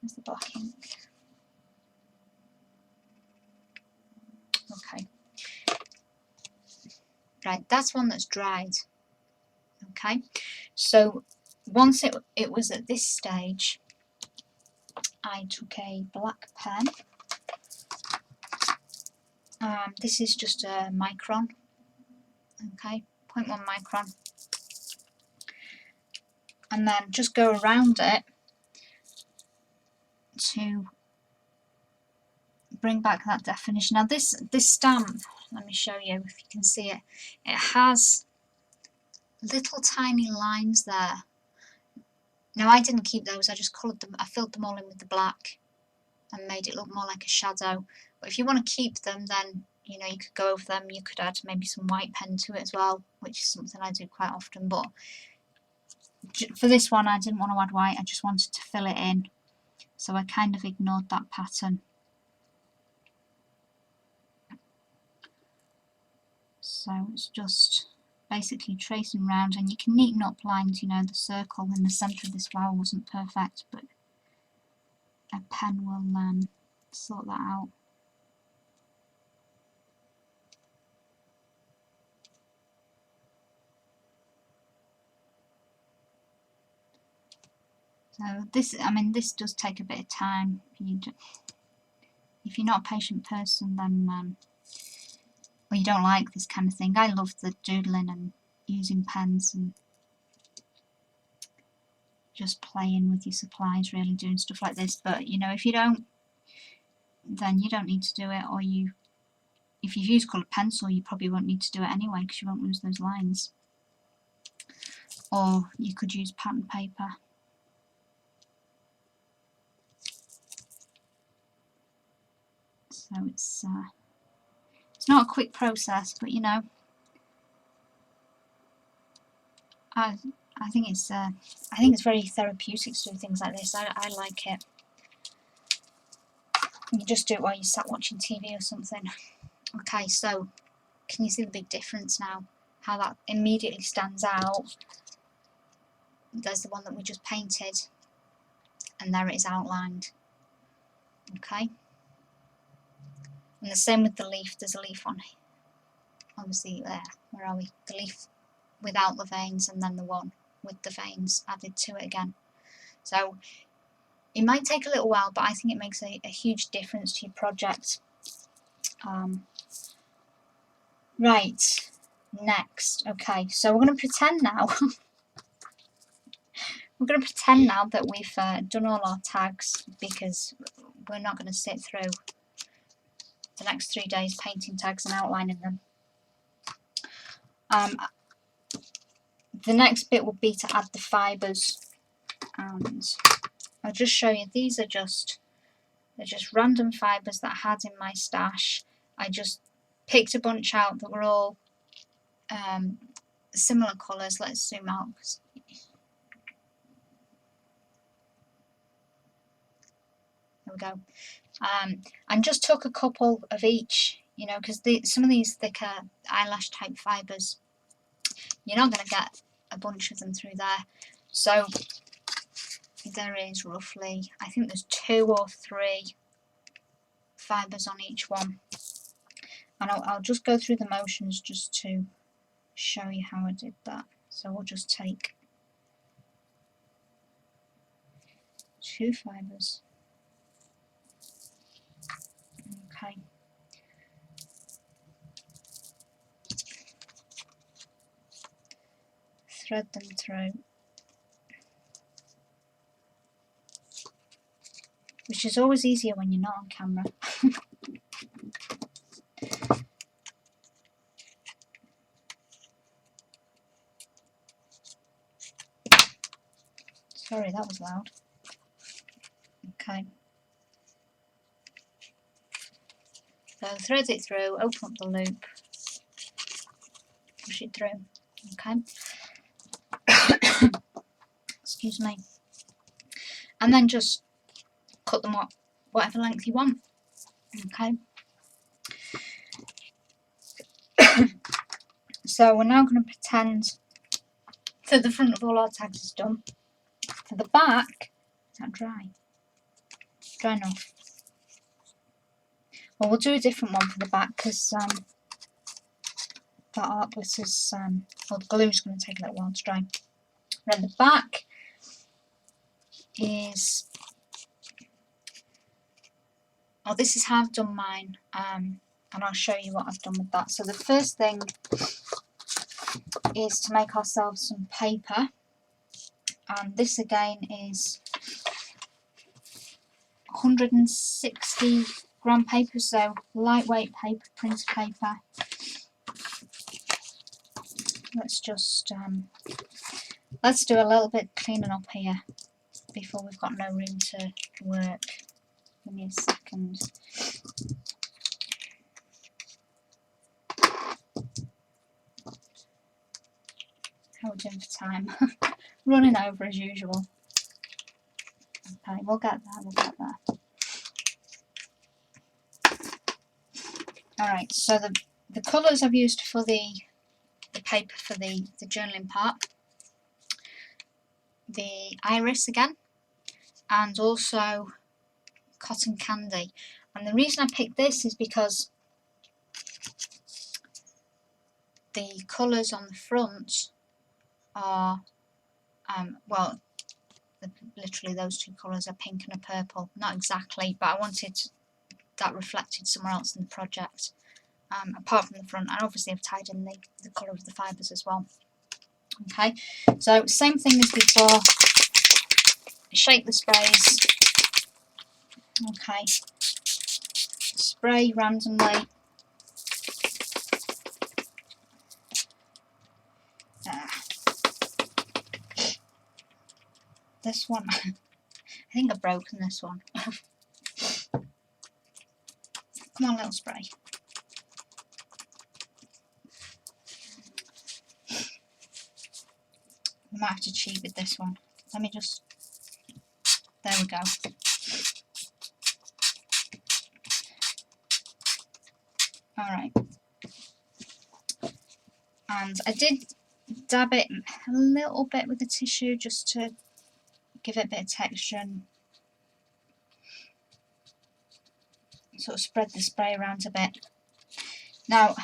There's the black ink. Okay. Right, that's one that's dried. Okay, so once it was at this stage, I took a black pen. This is just a micron. Okay, 0.1 micron. And then just go around it to bring back that definition. Now this stamp, let me show you if you can see it. It has little tiny lines there. Now I didn't keep those, I just coloured them, I filled them all in with the black and made it look more like a shadow. But if you want to keep them, then you know you could go over them, you could add maybe some white pen to it as well, which is something I do quite often. But for this one I didn't want to add white, I just wanted to fill it in, so I kind of ignored that pattern. So it's just basically tracing round, and you can neaten up lines. You know, the circle in the centre of this flower wasn't perfect, but a pen will sort that out. So this, I mean, this does take a bit of time. If you're not a patient person, then well, you don't like this kind of thing. I love the doodling and using pens and just playing with your supplies, really doing stuff like this. But you know, if you don't, then you don't need to do it. Or if you've used coloured pencil, you probably won't need to do it anyway because you won't lose those lines. Or you could use pattern paper. So it's not a quick process, but you know, I think it's very therapeutic to do things like this. I like it. You just do it while you sat watching TV or something. Okay, so can you see the big difference now? How that immediately stands out. There's the one that we just painted, and there it is outlined. Okay. And the same with the leaf. There's a leaf on here. Obviously there. Where are we? The leaf without the veins, and then the one with the veins added to it again. So it might take a little while, but I think it makes a huge difference to your project. Right, next. Okay, so we're going to pretend now. We're going to pretend now that we've done all our tags, because we're not going to sit through the next 3 days painting tags and outlining them. The next bit will be to add the fibres, and I'll just show you. These are just random fibres that I had in my stash. I just picked a bunch out that were all similar colours. Let's zoom out. There we go. And just took a couple of each, you know, because some of these thicker eyelash type fibres, you're not going to get a bunch of them through there. So there is roughly, I think there's 2 or 3 fibres on each one. And I'll just go through the motions just to show you how I did that. So we'll just take 2 fibres. Okay. Thread them through. Which is always easier when you're not on camera. Sorry, that was loud. Okay. So thread it through, open up the loop, push it through. Okay. Excuse me. And then just cut them up whatever length you want. Okay. So we're now going to pretend that the front of all our tags is done. For the back, is that dry? Dry enough. Well, we'll do a different one for the back because that art glitters, well, the glue's going to take a little while to dry. Then the back is, oh, this is how I've done mine, and I'll show you what I've done with that. So the first thing is to make ourselves some paper, and this again is 160 gram paper, so lightweight paper, printer paper. Let's just let's do a little bit cleaning up here before we've got no room to work. Give me a second. How are we doing for time? Running over as usual. Okay, we'll get there, we'll get there. Alright, so the colours I've used for the paper for the journaling part, the iris again, and also cotton candy. And the reason I picked this is because the colours on the front are, well, literally those two colours are pink and a purple. Not exactly, but I wanted that reflected somewhere else in the project, apart from the front. And obviously I've tied in the colour of the fibres as well. Okay, so same thing as before. Shake the sprays. Okay, spray randomly. This one, I think I've broken this one. Come on, little spray. We might have to cheat with this one. Let me just, there we go. Alright. And I did dab it a little bit with the tissue just to give it a bit of texture and sort of spread the spray around a bit. Now,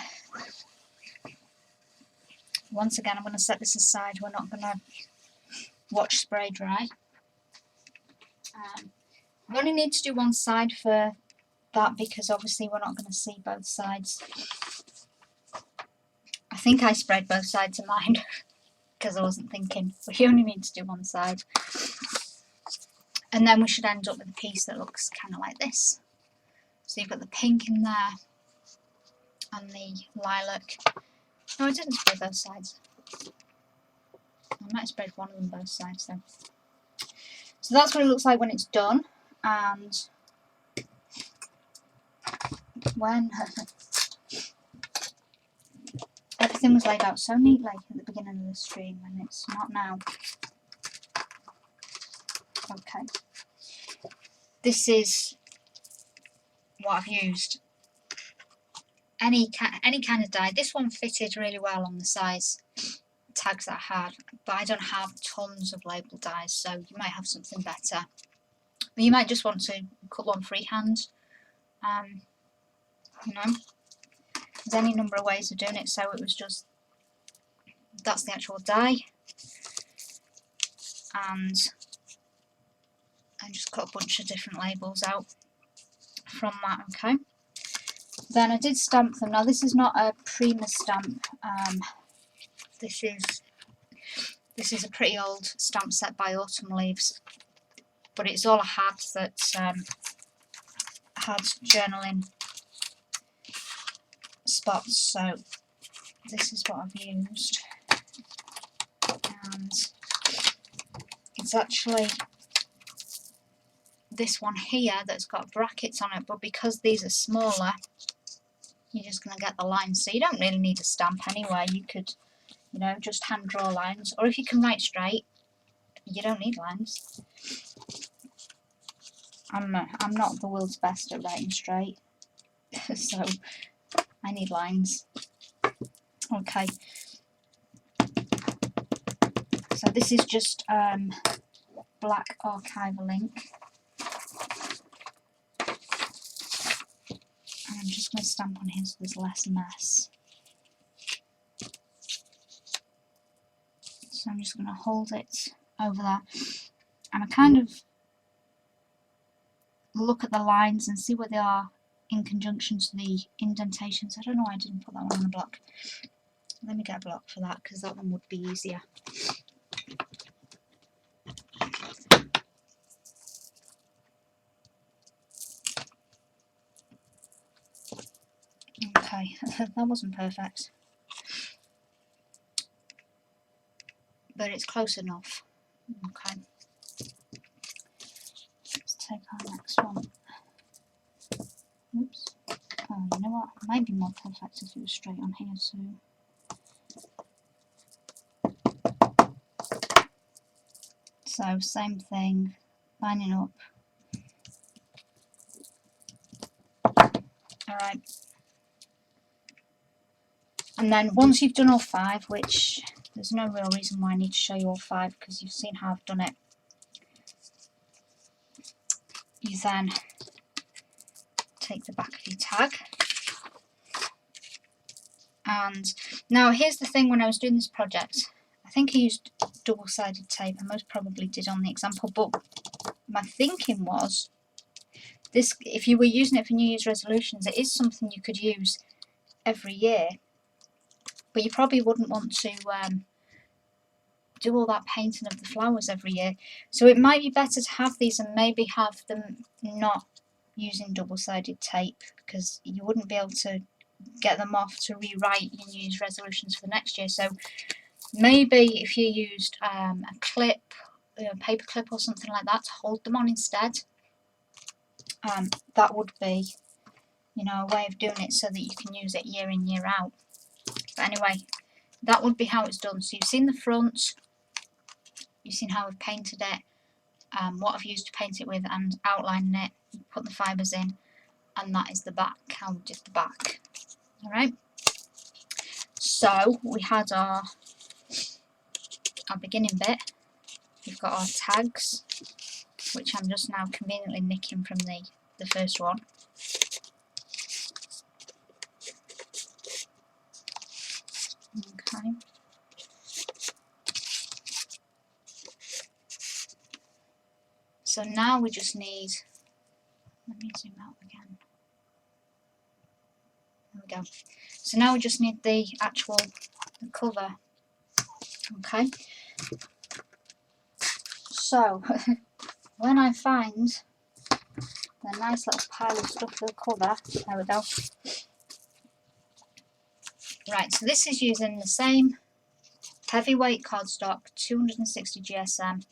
once again, I'm going to set this aside. We're not going to watch spray dry. We only need to do one side for that because obviously we're not going to see both sides. I think I sprayed both sides of mine because I wasn't thinking, but you only need to do one side. And then we should end up with a piece that looks kind of like this. So you've got the pink in there and the lilac. No, I didn't spray both sides. I might have sprayed one of them both sides then. So that's what it looks like when it's done. And when everything was laid out so neatly at the beginning of the stream, and it's not now. Okay. This is what I've used. Any kind of dye. This one fitted really well on the size tags that I had, but I don't have tons of label dyes, so you might have something better. But you might just want to cut one freehand, you know. There's any number of ways of doing it, so it was just, that's the actual die, and I just cut a bunch of different labels out from that. Okay, then I did stamp them. Now this is not a Prima stamp, this is a pretty old stamp set by Autumn Leaves, but it's all I had that had journaling spots, so this is what I've used, and it's actually this one here that's got brackets on it, but because these are smaller, you're just going to get the lines, so you don't really need a stamp anyway. You could, you know, just hand draw lines, or if you can write straight, you don't need lines. I'm not the world's best at writing straight, so I need lines. Okay, so this is just black archival ink. And I'm just going to stamp on here so there's less mess. So I'm just going to hold it over there, and I kind of look at the lines and see where they are in conjunction to the indentations. I don't know why I didn't put that one on the block. Let me get a block for that, because that one would be easier. Okay, that wasn't perfect, but it's close enough. Okay, let's take our next one. Oops. Oh, you know what? It might be more perfect if it was straight on here too. So same thing, lining up. Alright. And then once you've done all 5, which there's no real reason why I need to show you all 5 because you've seen how I've done it, you then take the back of your tag. And now here's the thing, when I was doing this project, I think I used double-sided tape. I most probably did on the example, but my thinking was, this, if you were using it for New Year's resolutions, it is something you could use every year, but you probably wouldn't want to do all that painting of the flowers every year. So it might be better to have these and maybe have them not using double-sided tape, because you wouldn't be able to get them off to rewrite your New Year's resolutions for the next year. So maybe if you used a clip, a paper clip or something like that to hold them on instead, that would be, you know, a way of doing it so that you can use it year in, year out. But anyway, that would be how it's done. So you've seen the front, you've seen how I've painted it, what I've used to paint it with and outlining it, put the fibres in, and that is the back, how we did the back. Alright, so we had our beginning bit. We've got our tags, which I'm just now conveniently nicking from the first one. Okay. So now we just need, let me zoom out again. There we go. So now we just need the cover. Okay. So when I find the nice little pile of stuff for the cover, there we go. Right, so this is using the same heavyweight cardstock, 260 GSM,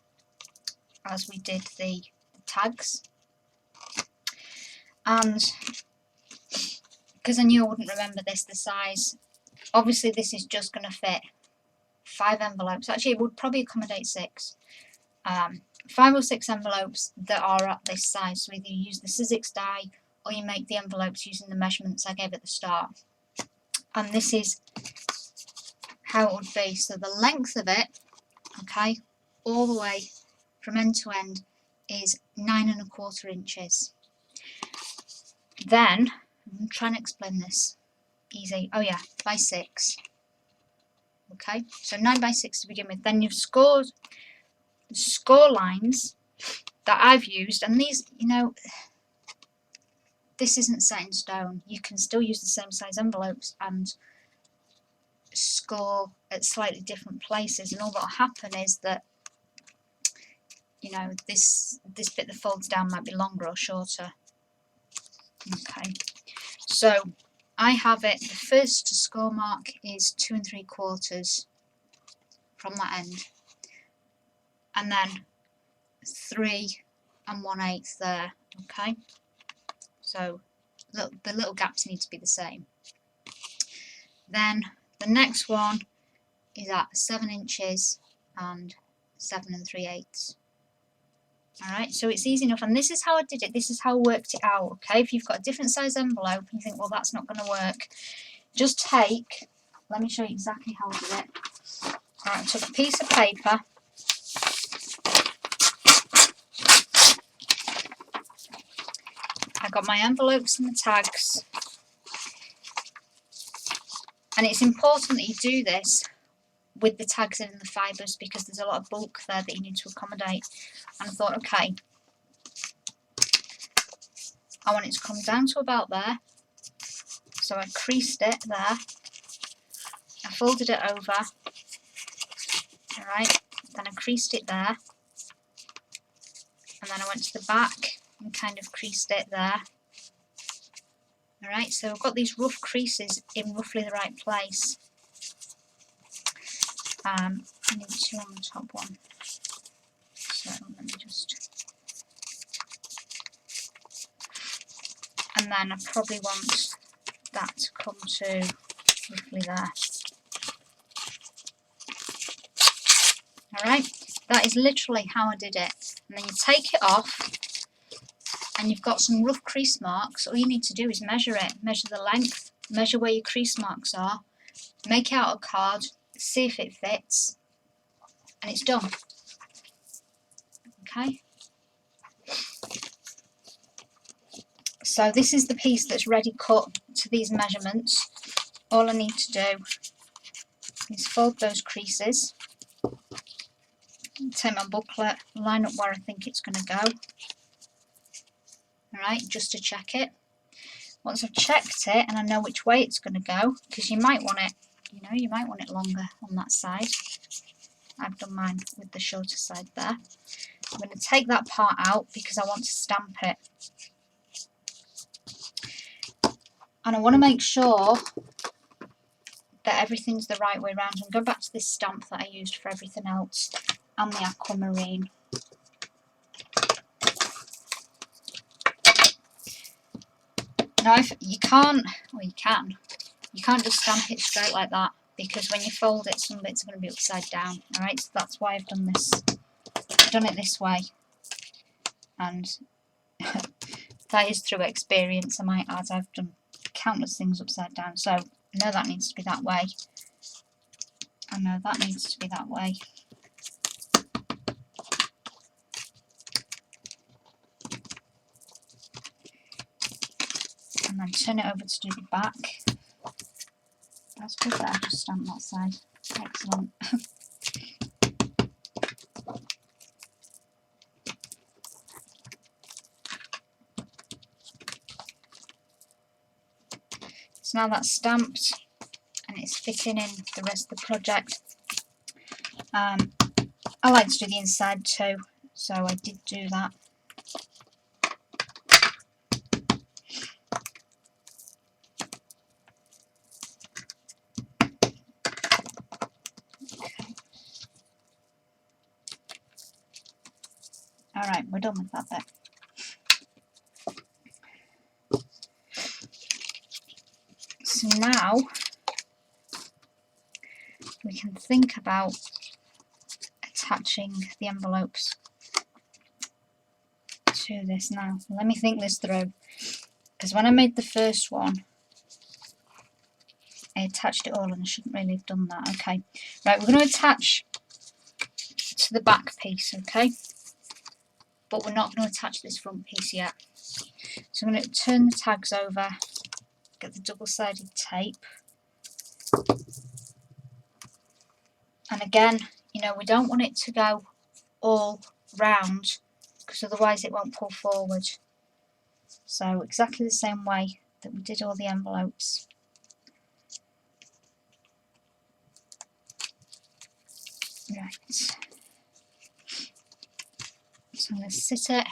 as we did the tags. And because I knew I wouldn't remember the size, obviously this is just going to fit 5 envelopes. Actually, it would probably accommodate 6. 5 or 6 envelopes that are at this size. So either you use the Sizzix die or you make the envelopes using the measurements I gave at the start. And this is how it would be. So the length of it, okay, all the way from end to end is 9 1/4 inches. Then, I'm trying to explain this easy. Oh yeah, by 6. Okay, so 9 by 6 to begin with. Then you've scored the score lines that I've used, and these, you know, this isn't set in stone. You can still use the same size envelopes and score at slightly different places, and all that'll happen is that, you know, this bit that folds down might be longer or shorter. Okay, so I have it, the first score mark is 2 3/4 from that end, and then 3 1/8 there. Okay, so the little gaps need to be the same. Then the next one is at 7 inches and 7 3/8. Alright, so it's easy enough, and this is how I did it, this is how I worked it out, okay? If you've got a different size envelope and you think, well, that's not going to work, just take, let me show you exactly how I did it. Alright, I took a piece of paper, I got my envelopes and the tags, and it's important that you do this with the tags in and the fibres, because there's a lot of bulk there that you need to accommodate. And I thought, okay, I want it to come down to about there, so I creased it there, I folded it over, alright, then I creased it there, and then I went to the back and kind of creased it there. Alright, so I've got these rough creases in roughly the right place. I need 2 on the top one, so let me just, and then I probably want that to come to roughly there. Alright, that is literally how I did it. And then you take it off, and you've got some rough crease marks. All you need to do is measure it, measure the length, measure where your crease marks are, make out a card, see if it fits, and it's done. Okay, so this is the piece that's ready cut to these measurements. All I need to do is fold those creases, take my booklet, line up where I think it's going to go. Alright, just to check it. Once I've checked it and I know which way it's going to go, because you might want it, you know, you might want it longer on that side. I've done mine with the shorter side there. I'm going to take that part out because I want to stamp it. And I want to make sure that everything's the right way around. I'm going back to this stamp that I used for everything else and the aquamarine. Now, if you can't, or you can't just stamp it straight like that, because when you fold it, some bits are going to be upside down. Alright, so that's why I've done this. I've done it this way, and that is through experience, I might add. I've done countless things upside down, so I know that needs to be that way. I know that needs to be that way. And then turn it over to do the back. That's good that I just stamped that side. Excellent. So now that's stamped and it's fitting in the rest of the project. I like to do the inside too, so I did do that. Alright, we're done with that bit. So now we can think about attaching the envelopes to this now. Let me think this through, because when I made the first one I attached it all and I shouldn't really have done that. Okay, right, we're going to attach to the back piece, okay, but we're not going to attach this front piece yet. So I'm going to turn the tags over get the double-sided tape. And again, you know, we don't want it to go all round because otherwise it won't pull forward. So exactly the same way that we did all the envelopes. Right. So I'm going to sit it.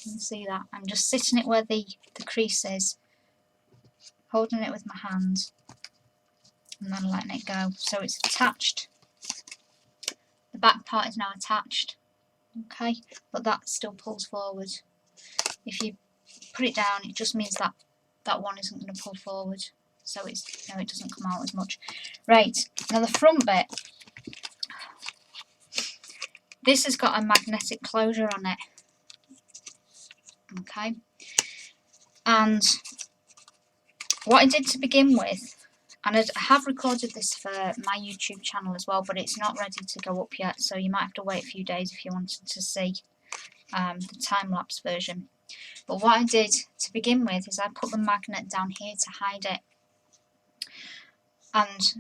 You can see that. I'm just sitting it where the crease is, holding it with my hand, and then letting it go. So it's attached. The back part is now attached. Okay, but that still pulls forward. If you put it down, it just means that that one isn't going to pull forward. So it's, you know, it doesn't come out as much. Right, now the front bit. This has got a magnetic closure on it. Okay, and what I did to begin with, and I have recorded this for my YouTube channel as well, but it's not ready to go up yet, so you might have to wait a few days if you wanted to see the time-lapse version. But what I did to begin with is I put the magnet down here to hide it, and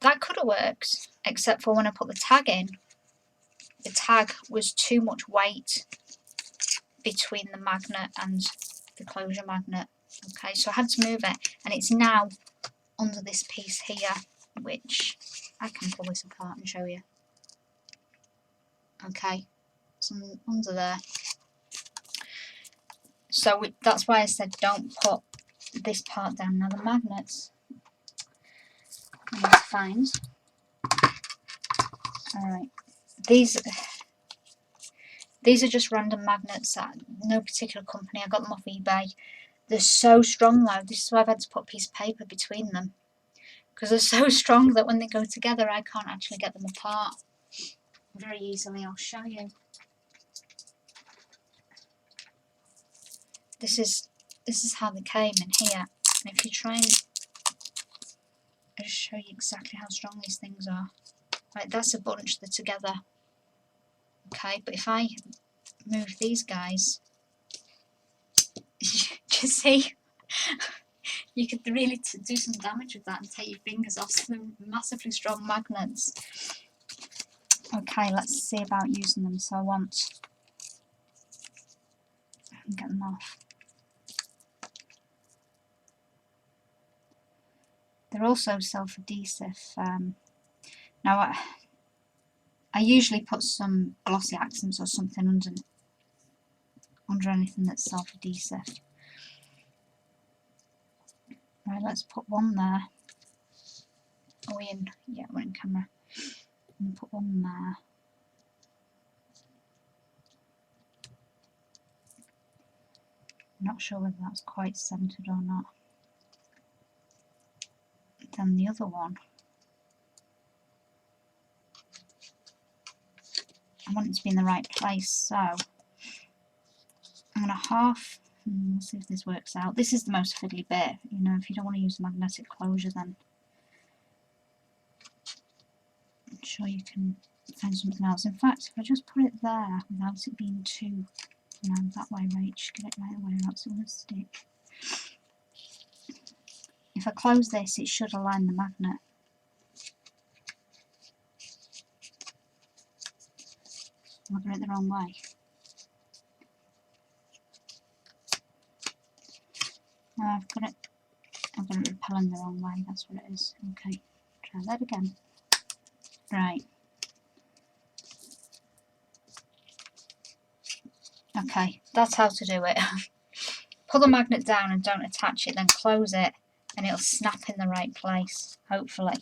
that could have worked, except for when I put the tag in, the tag was too much weight between the magnet and the closure magnet. Okay, so I had to move it, and it's now under this piece here, which I can pull this apart and show you. Okay, it's under there. So that's why I said don't put this part down. Now the magnets, I need to find. Alright, these are just random magnets at no particular company. I got them off eBay. They're so strong though. This is why I've had to put a piece of paper between them, because they're so strong that when they go together I can't actually get them apart very easily. I'll show you. This is how they came in here. And if you try and I'll just show you exactly how strong these things are. Right, that's a bunch, they're together. Okay, but if I move these guys, you see, you could really do some damage with that and take your fingers off some massively strong magnets. Okay, let's see about using them. So I can get them off. They're also self-adhesive. Now I usually put some glossy accents or something under anything that's self-adhesive. Right, let's put one there. Are we in? Yeah, we're in camera. And put one there. I'm not sure whether that's quite centred or not. Then the other one, I want it to be in the right place, so I'm going to half, we'll see if this works out. This is the most fiddly bit, you know, if you don't want to use magnetic closure, then I'm sure you can find something else. In fact, if I just put it there without it being too, you know, that way, Rach, get it right away, or else it will stick. If I close this, it should align the magnet. I've got it the wrong way. No, I've got it repelling the wrong way, that's what it is. Okay, try that again. Right. Okay, that's how to do it. Pull the magnet down and don't attach it, then close it, and it'll snap in the right place, hopefully.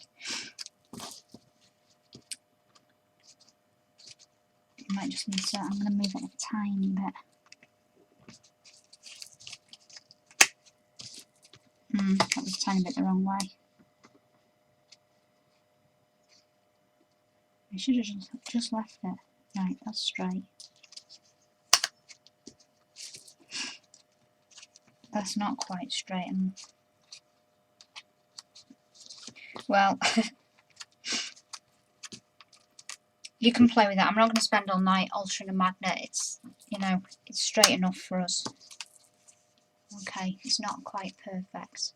You might just need to, I'm going to move it a tiny bit. That was a tiny bit the wrong way. I should have just left it. Right, that's straight. That's not quite straight. Well, you can play with that. I'm not going to spend all night altering a magnet. It's, you know, it's straight enough for us. Okay, it's not quite perfect.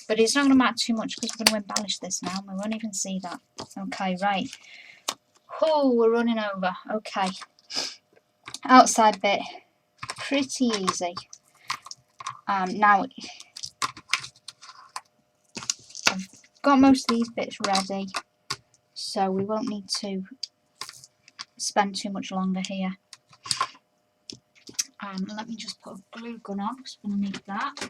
But it's not going to matter too much because we're going to embellish this now and we won't even see that. Okay, right. Oh, we're running over. Okay. Outside bit, pretty easy. Now, I've got most of these bits ready, so we won't need to spend too much longer here. Let me just put a glue gun on because we're going to need that.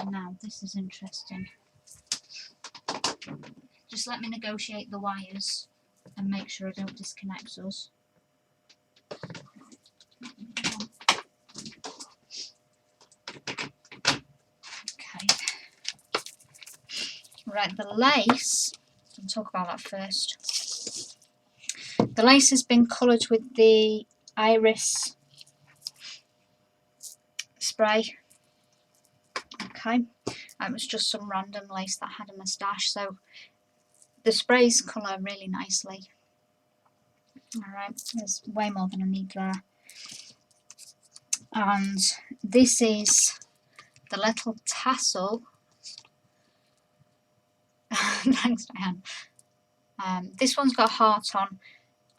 Now, this is interesting. Just let me negotiate the wires and make sure I don't disconnect us. Okay. Right, the lace, I'll talk about that first. The lace has been coloured with the iris spray. Okay, it was just some random lace that had a moustache, so the sprays colour really nicely. Alright, there's way more than I need there. And this is the little tassel. Thanks, Diane. This one's got a heart on.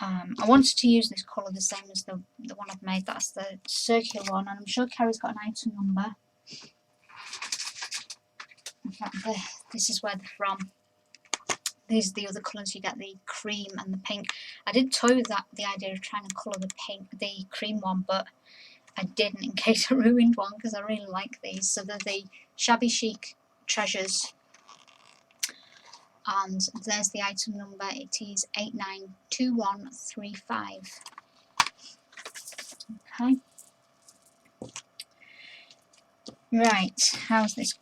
I wanted to use this colour the same as the one I've made. That's the circular one, and I'm sure Kerry's got an item number. In fact, this is where they're from. These are the other colours. You get the cream and the pink. I did toy with the idea of trying to colour the cream one, but I didn't in case I ruined one because I really like these. So they're the Shabby Chic Treasures. And there's the item number. It is 892135. Okay. Right, how's this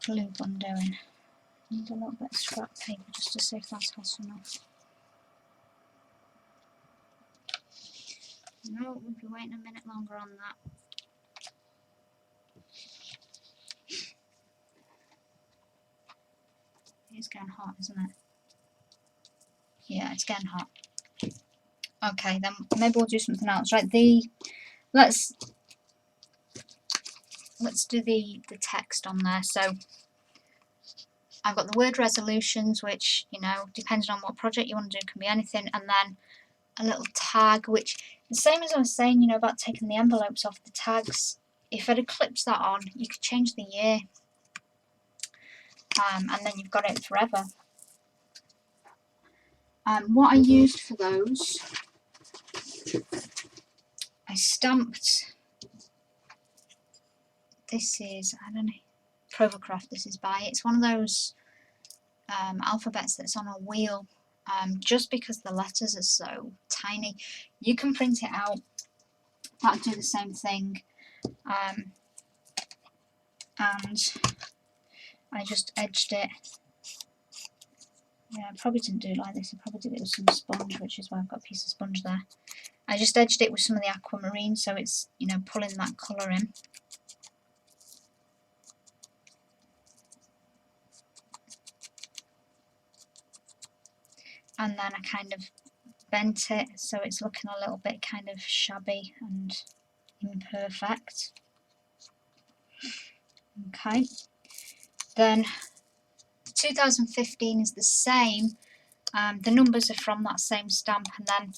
glue gun doing? Need a little bit of scrap paper just to see if that's hot enough. No, we'll be waiting a minute longer on that. It's getting hot, isn't it? Yeah, it's getting hot. Okay, then maybe we'll do something else. Right, let's do the text on there. So I've got the word resolutions, which, you know, depending on what project you want to do, can be anything, and then a little tag, which the same as I was saying, you know, about taking the envelopes off the tags. If I'd have clipped that on, you could change the year, and then you've got it forever. What I used for those, I stamped. This is, I don't know, Provocraft. This is by. It's one of those alphabets that's on a wheel. Just because the letters are so tiny, you can print it out. That'll do the same thing. And I just edged it. Yeah, I probably didn't do it like this. I probably did it with some sponge, which is why I've got a piece of sponge there. I just edged it with some of the aquamarine, so it's, you know, pulling that colour in. And then I kind of bent it so it's looking a little bit kind of shabby and imperfect. Okay, then 2015 is the same. The numbers are from that same stamp, and then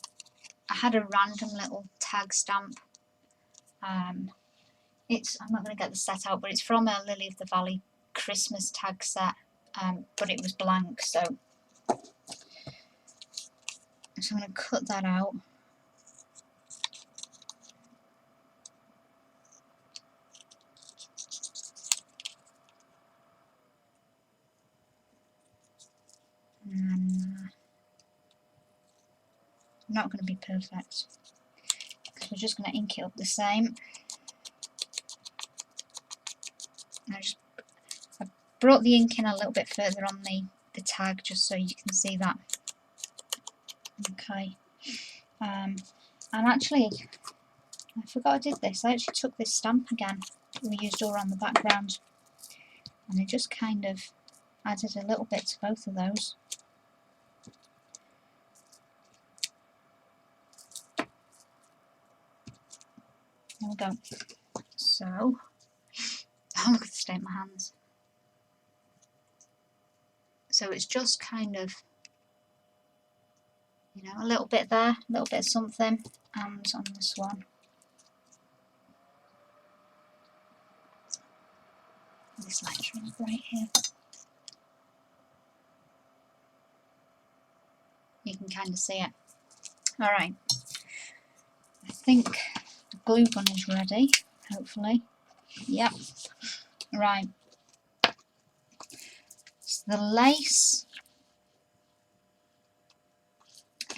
I had a random little tag stamp. I'm not going to get the set out, but it's from a Lily of the Valley Christmas tag set, but it was blank, so I'm going to cut that out. Not going to be perfect because we're just going to ink it up the same. I brought the ink in a little bit further on the tag just so you can see that. Okay, and actually I forgot I did this. I actually took this stamp again we used all around the background, and I just kind of added a little bit to both of those. There we go. So, oh, look at the state of my hands. So it's just kind of, you know, a little bit there, a little bit of something, and on this one. This light's really bright here. You can kind of see it. Alright, I think the glue gun is ready, hopefully. Yep. Right. So the lace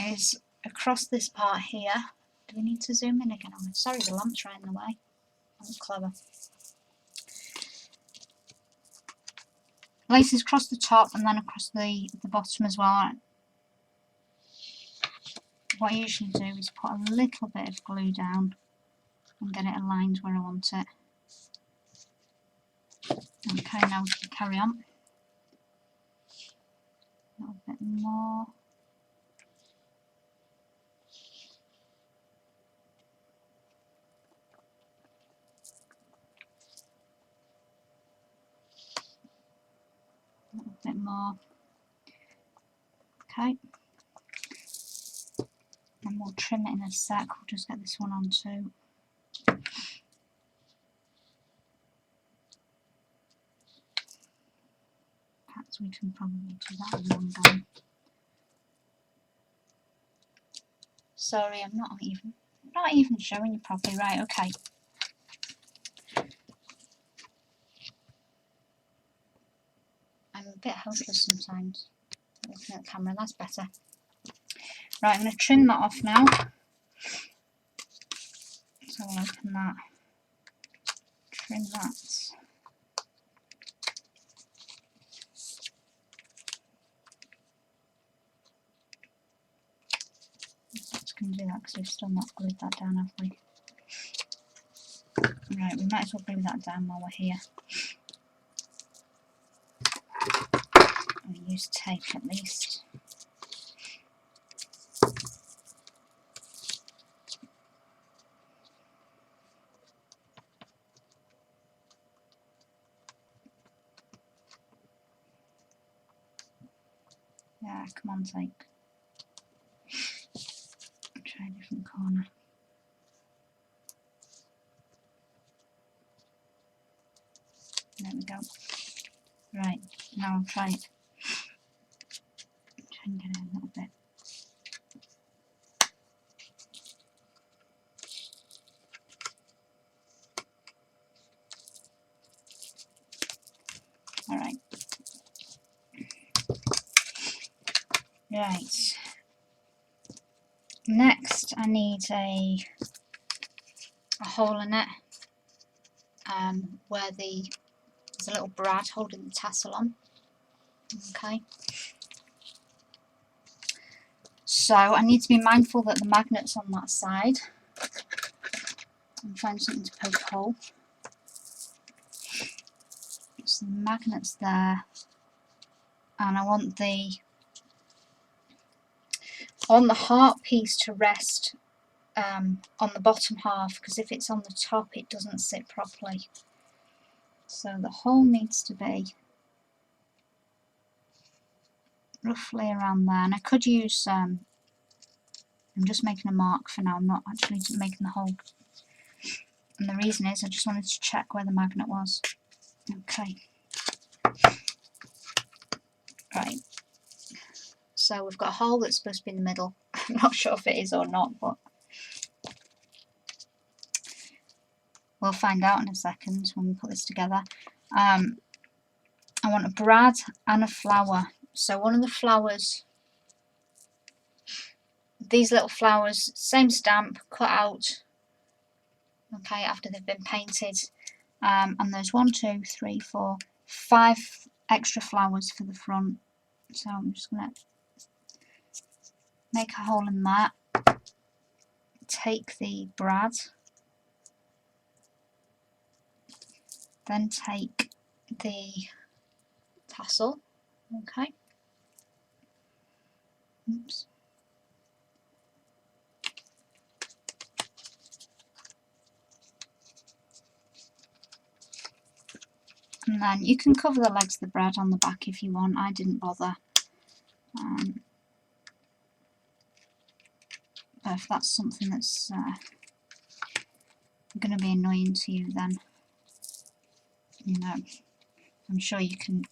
is across this part here. Do we need to zoom in again? I'm sorry, the lamp's right in the way. That was clever. Lace is across the top and then across the bottom as well. What I usually do is put a little bit of glue down and get it aligned where I want it. Okay, now we can carry on. A little bit more. A little bit more. Okay. And we'll trim it in a sec. We'll just get this one on too. Perhaps we can probably do that in one go. Sorry, I'm not even showing you properly. Right, okay. I'm a bit helpless sometimes looking at the camera. That's better. Right, I'm going to trim that off now. So I'll open that. Trim that. Just going to do that because we've still not glued that down, have we? Right, we might as well glue that down while we're here. I'll use tape at least. Yeah, come on, tape. Try a different corner. There we go. Right, now I'll try it. Try and get it a little bit. Alright. Right. Next I need a hole in it where there's a little brad holding the tassel on. Okay. So I need to be mindful that the magnet's on that side and find something to poke a hole. So the magnet's there, and I want the heart piece to rest on the bottom half, because if it's on the top it doesn't sit properly. So the hole needs to be roughly around there, and I could use I'm just making a mark for now, I'm not actually making the hole, and the reason is I just wanted to check where the magnet was. Okay, right, so we've got a hole that's supposed to be in the middle. I'm not sure if it is or not, but we'll find out in a second when we put this together. I want a brad and a flower. So one of the flowers, these little flowers, same stamp, cut out, okay, after they've been painted. And there's 1, 2, 3, 4, 5 extra flowers for the front. So I'm just going to make a hole in that, take the brad, then take the tassel, okay, oops, And then you can cover the legs of the bread on the back if you want. I didn't bother. But if that's something that's going to be annoying to you, then, you know, I'm sure you can.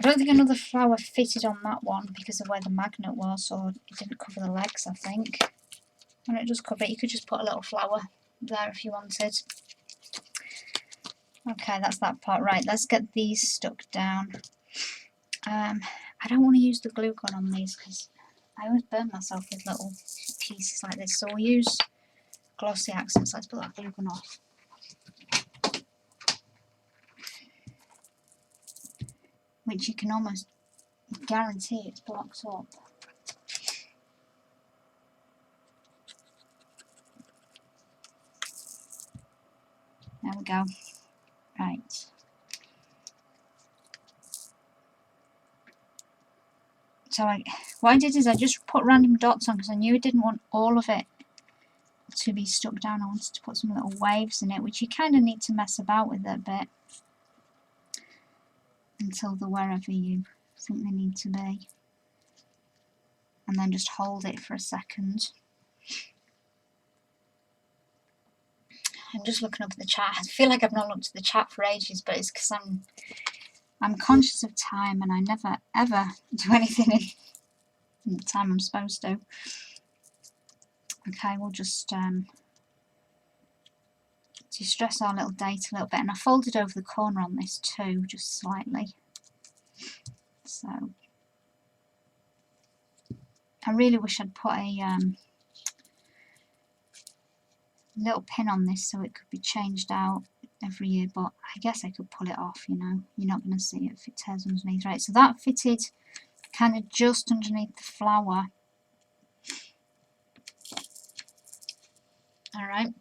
I don't think another flower fitted on that one because of where the magnet was, so it didn't cover the legs, I think. And it does cover it. You could just put a little flower there if you wanted. Okay, that's that part. Right, let's get these stuck down. I don't want to use the glue gun on these because I always burn myself with little pieces like this. So we'll use glossy accents. Let's put that glue gun off. Which you can almost guarantee it's blocked up. There we go. Right. So what I did is I just put random dots on because I knew I didn't want all of it to be stuck down. I wanted to put some little waves in it, which you kind of need to mess about with it a bit until they're wherever you think they need to be. And then just hold it for a second. I'm just looking up at the chat. I feel like I've not looked at the chat for ages, but it's because I'm conscious of time and I never ever do anything in the time I'm supposed to. Okay, we'll just de-stress our little date a little bit, and I folded over the corner on this too, just slightly. So I really wish I'd put a little pin on this so it could be changed out every year, but I guess I could pull it off, you know. You're not going to see it if it tears underneath. Right, so that fitted kind of just underneath the flower. Alright,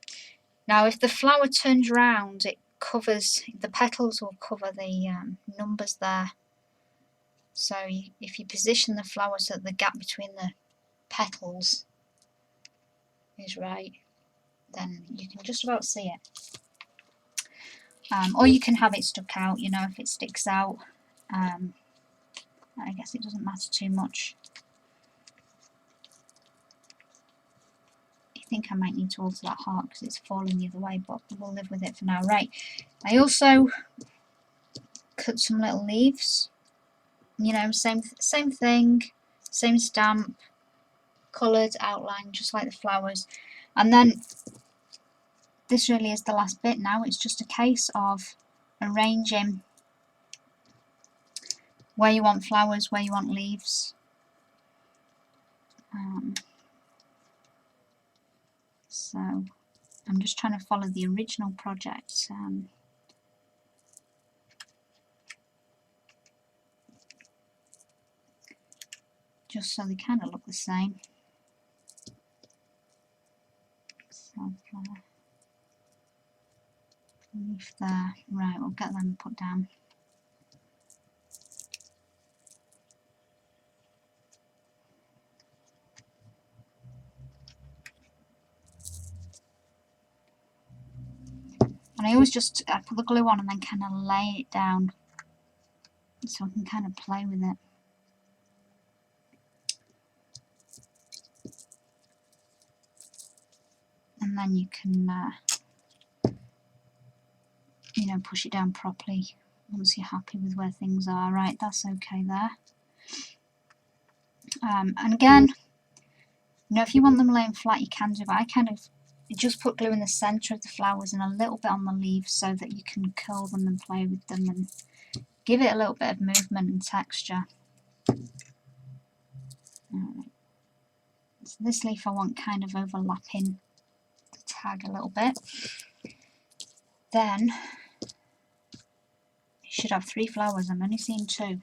now if the flower turns round, it covers, the petals will cover the numbers there. So if you position the flower so that the gap between the petals is right, then you can just about see it. Or you can have it stuck out, you know, if it sticks out. I guess it doesn't matter too much. I think I might need to alter that heart because it's falling the other way, but we'll live with it for now. Right, I also cut some little leaves, you know, same thing, same stamp, coloured outline, just like the flowers. And then this really is the last bit now. It's just a case of arranging where you want flowers, where you want leaves. So I'm just trying to follow the original project. Just so they kind of look the same. So leaf there. Right, we'll get them put down. And I always just put the glue on and then kind of lay it down so I can kind of play with it. And then you can, you know, push it down properly once you're happy with where things are. Right, that's okay there. And again, you know, if you want them laying flat, you can do, but I kind of just put glue in the centre of the flowers and a little bit on the leaves so that you can curl them and play with them and give it a little bit of movement and texture. Right. So this leaf I want kind of overlapping the tag a little bit. Then you should have 3 flowers. I'm only seeing 2.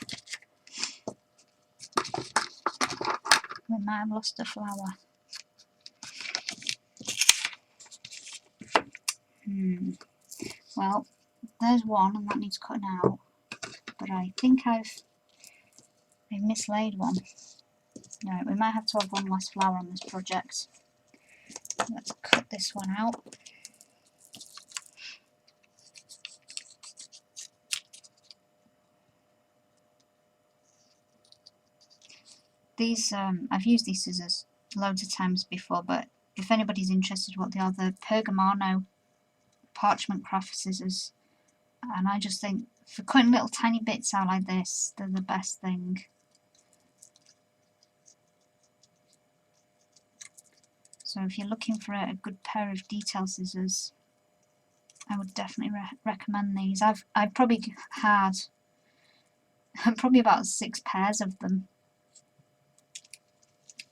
We might have lost a flower. Well, there's one and that needs cutting out, but I think I've mislaid one. No, we might have to have one less flower on this project. Let's cut this one out. These, I've used these scissors loads of times before, but if anybody's interested what they are, the Pergamano parchment craft scissors. And I just think for cutting little tiny bits out like this, they're the best thing. So if you're looking for a good pair of detail scissors, I would definitely recommend these. I've probably had probably about 6 pairs of them.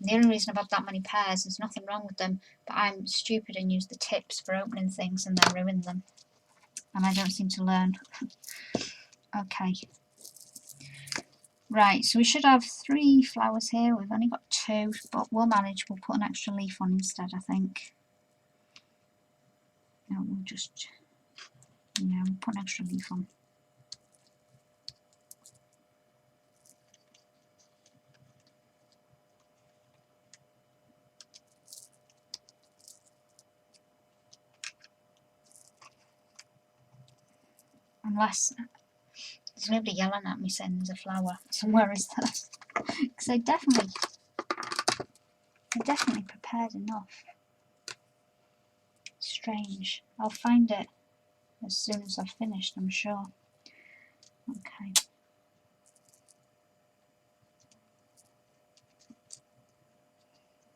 The only reason I've had that many pairs, there's nothing wrong with them, but I'm stupid and use the tips for opening things and then ruin them. And I don't seem to learn. Okay. Right, so we should have 3 flowers here. We've only got 2, but we'll manage. We'll put an extra leaf on instead, I think. No, we'll just, yeah, we'll put an extra leaf on. Unless there's nobody yelling at me saying there's a flower somewhere, is there? Because I definitely prepared enough. Strange. I'll find it as soon as I've finished, I'm sure. Okay.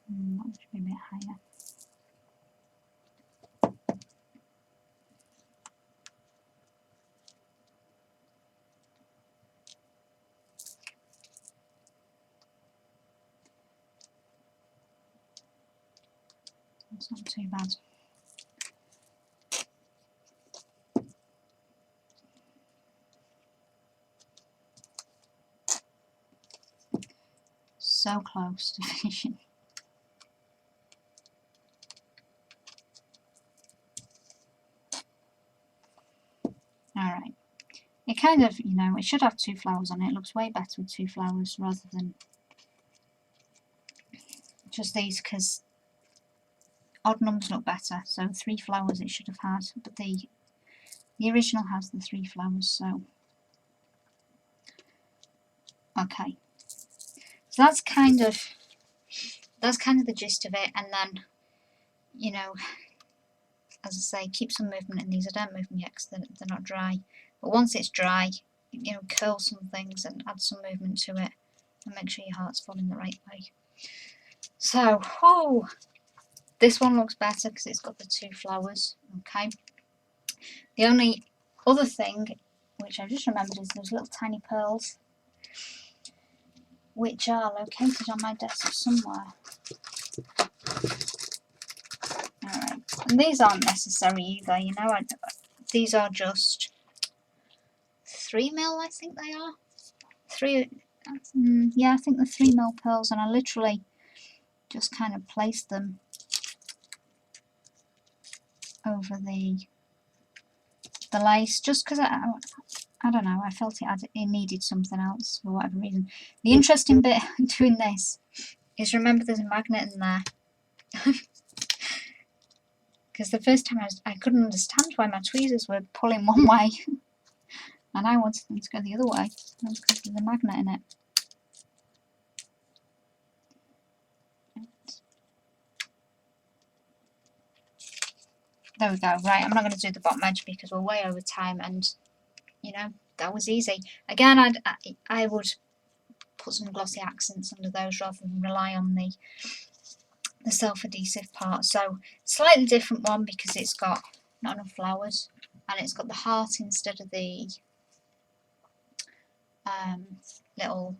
That should be a bit higher. It's not too bad. So close to finishing. Alright. It kind of, you know, it should have 2 flowers on it. It looks way better with 2 flowers rather than just these, because odd numbers look better. So 3 flowers it should have had, but the original has the 3 flowers, so okay. So that's kind of the gist of it. And then, you know, as I say, keep some movement in these. I don't move them yet because they're not dry. But once it's dry, you know, curl some things and add some movement to it, and make sure your heart's falling the right way. So, oh, this one looks better because it's got the 2 flowers. Okay. The only other thing, which I just remembered, is those little tiny pearls, which are located on my desk somewhere. Alright, and these aren't necessary either, you know, these are just 3mm, I think they are. Yeah, I think the 3mm pearls, and I literally just kind of placed them over the lace, just because I don't know, I felt it needed something else for whatever reason. The interesting bit doing this is, remember there's a magnet in there. Because the first time I couldn't understand why my tweezers were pulling one way and I wanted them to go the other way. That was because there's a magnet in it. There we go. Right, I'm not going to do the bottom edge because we're way over time, and you know, that was easy. Again, I would put some glossy accents under those rather than rely on the self-adhesive part. So slightly different one because it's got not enough flowers, and it's got the heart instead of the little,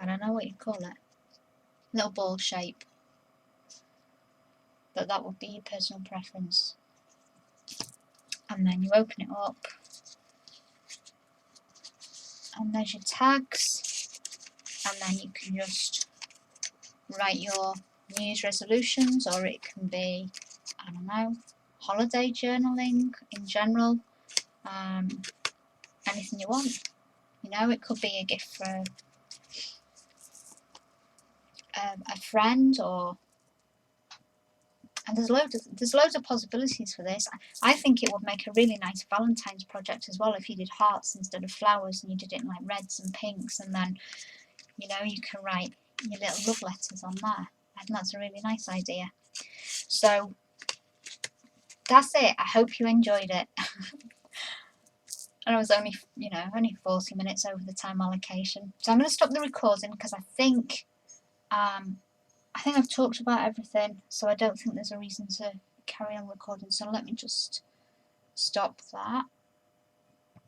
I don't know what you call it, little ball shape. But that would be your personal preference. And then you open it up, and there's your tags, and then you can just write your New Year's resolutions, or it can be, I don't know, holiday journaling in general, anything you want. You know, it could be a gift for a friend, or, and there's loads of possibilities for this. I think it would make a really nice Valentine's project as well if you did hearts instead of flowers, and you did it in like reds and pinks, and then, you know, you can write your little love letters on there. I think that's a really nice idea. So that's it. I hope you enjoyed it. And it was only, you know, only 40 minutes over the time allocation. So I'm going to stop the recording because I think I've talked about everything, so I don't think there's a reason to carry on recording. So let me just stop that.